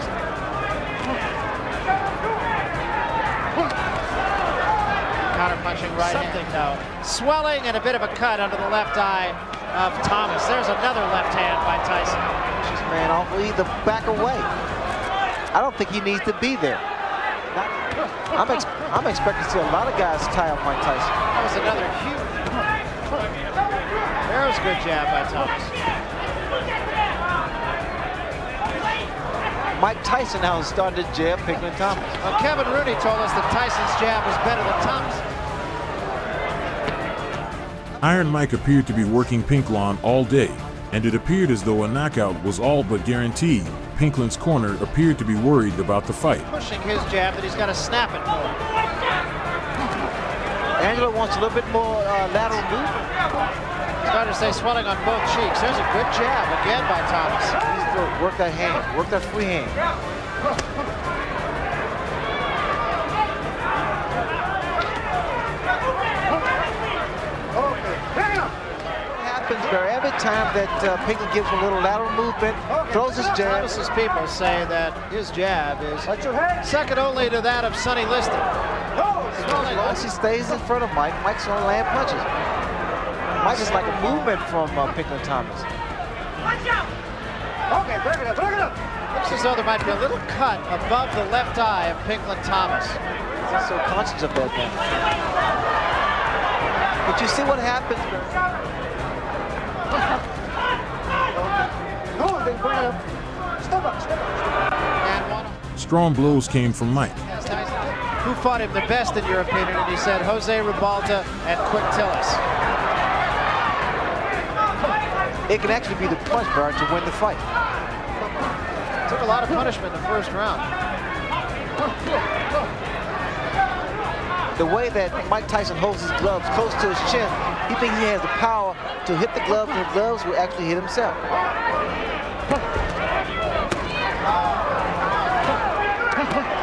Counter-punching right hand. No. Swelling and a bit of a cut under the left eye of Thomas. There's another left hand by Tyson. Pushes man off, either back away. I don't think he needs to be there. I'm expecting to see a lot of guys tie up Mike Tyson. That was another huge. There's a good jab by Thomas. Mike Tyson now has started to jab Pinklon Thomas. Well, Kevin Rooney told us that Tyson's jab was better than Thomas. Iron Mike appeared to be working Pinklon all day, and it appeared as though a knockout was all but guaranteed. Pinklon's corner appeared to be worried about the fight. Pushing his jab that he's got to snap it more. Angelo wants a little bit more lateral movement. Starting to say swelling on both cheeks. There's a good jab again by Thomas. Work that hand, work that free hand. Every time that Pinklon gives a little lateral movement, throws his jab. Thomas's people say that his jab is second only to that of Sonny Liston. Once he stays in front of Mike, Mike's going to land punches. Mike is like a movement from Pinklon Thomas. Okay, break it up, break it up. Looks as though there might be a little cut above the left eye of Pinklon Thomas. He's so conscious of that now. But you see what happens? Strong blows came from Mike. Who fought him the best in your opinion? And he said Jose Ribalta and Quick Tillis. It can actually be the punch guard to win the fight. Took a lot of punishment in the first round. The way that Mike Tyson holds his gloves close to his chin, he thinks he has the power to hit the gloves, and the gloves will actually hit himself.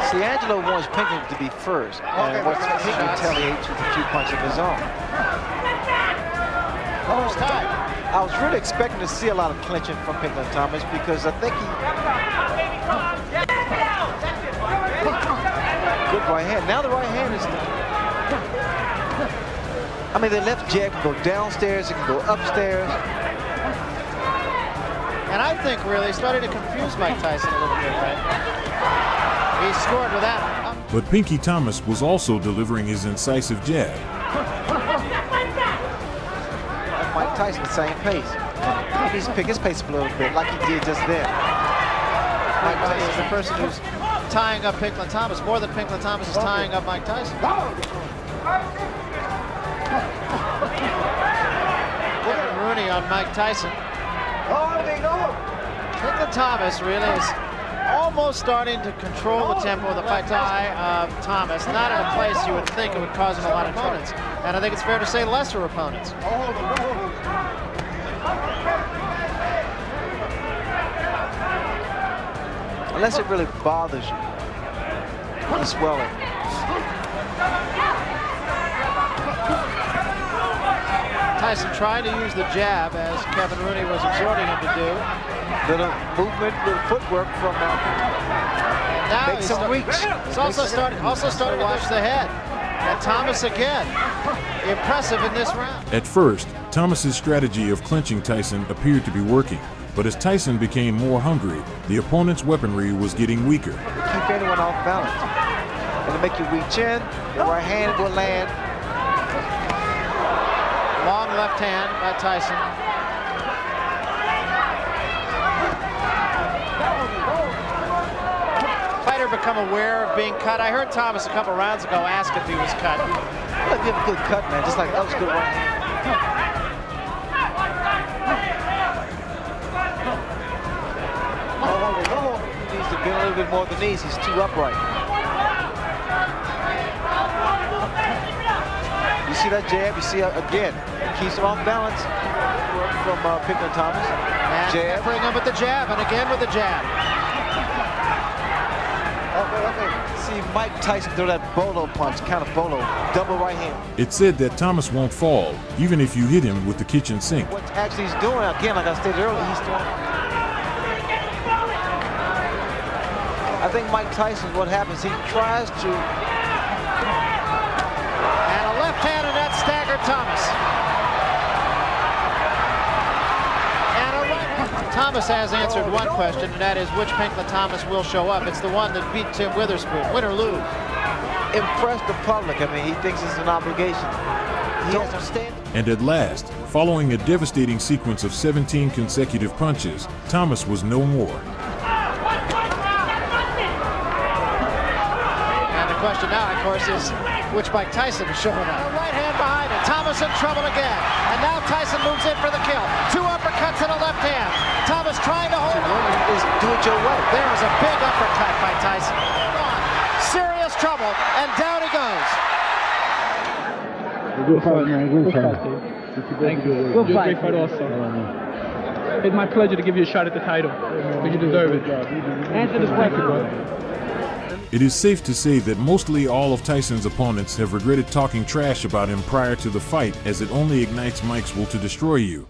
See, Angelo wants Pinklon to be first, and wants Pinklon to retaliate with a few punches of his own. First time. I was really expecting to see a lot of clinching from Pinklon Thomas because I think he... Good right hand. Now the right hand is... I mean, the left jab can go downstairs, it can go upstairs. And I think really started to confuse Mike Tyson a little bit, right? He scored with that. But Pinky Thomas was also delivering his incisive jab. Mike Tyson, the same pace. He needs to pick his pace up a little bit, like he did just then. Mike Tyson is the person who's tying up Pinklon Thomas more than Pinklon Thomas is tying up Mike Tyson. Kevin Rooney on Mike Tyson. Pinklon Thomas really is almost starting to control the tempo of the fight of Thomas, not in a place you would think it would cause him a lot of opponents. And I think it's fair to say lesser opponents. Unless it really bothers you, the swelling. Tyson tried to use the jab as Kevin Rooney was exhorting him to do. Little movement, little footwork from and now make some reach. He's also starting to watch the head. And Thomas again, impressive in this round. At first, Thomas's strategy of clinching Tyson appeared to be working. But as Tyson became more hungry, the opponent's weaponry was getting weaker. Keep anyone off balance. It'll make you reach in, your right hand will land. Long left hand by Tyson. Fighter become aware of being cut. I heard Thomas a couple rounds ago ask if he was cut. Well, give a good cut, man, just like that was good right hand. He needs to bend a little bit more at the knees. He's too upright. You see that jab? You see again. Keeps him off balance. Work from Pinklon Thomas. And jab. Bring him with the jab, and again with the jab. Okay. See Mike Tyson throw that bolo punch, kind of bolo, double right hand. It's said that Thomas won't fall, even if you hit him with the kitchen sink. What actually he's doing, again, like I stated earlier, he's doing. I think Mike Tyson, what happens, he tries to. And a left hand, and that staggered Thomas. And a right hand. Thomas has answered one question, and that is which Pinklon Thomas will show up. It's the one that beat Tim Witherspoon, win or lose. Impress the public. I mean, he thinks it's an obligation. He has to stand. And at last, following a devastating sequence of 17 consecutive punches, Thomas was no more. The question now, of course, is which Mike Tyson is showing up. Right hand behind it. Thomas in trouble again. And now Tyson moves in for the kill. Two uppercuts and a left hand. Thomas trying to hold on. Do it your way. There is a big uppercut by Tyson. Serious trouble, and down he goes. Good fight, man. Good fight. Thank you. Good fight. Great fight also. It's my pleasure to give you a shot at the title, but you deserve it. Answer this question, brother. It is safe to say that mostly all of Tyson's opponents have regretted talking trash about him prior to the fight, as it only ignites Mike's will to destroy you.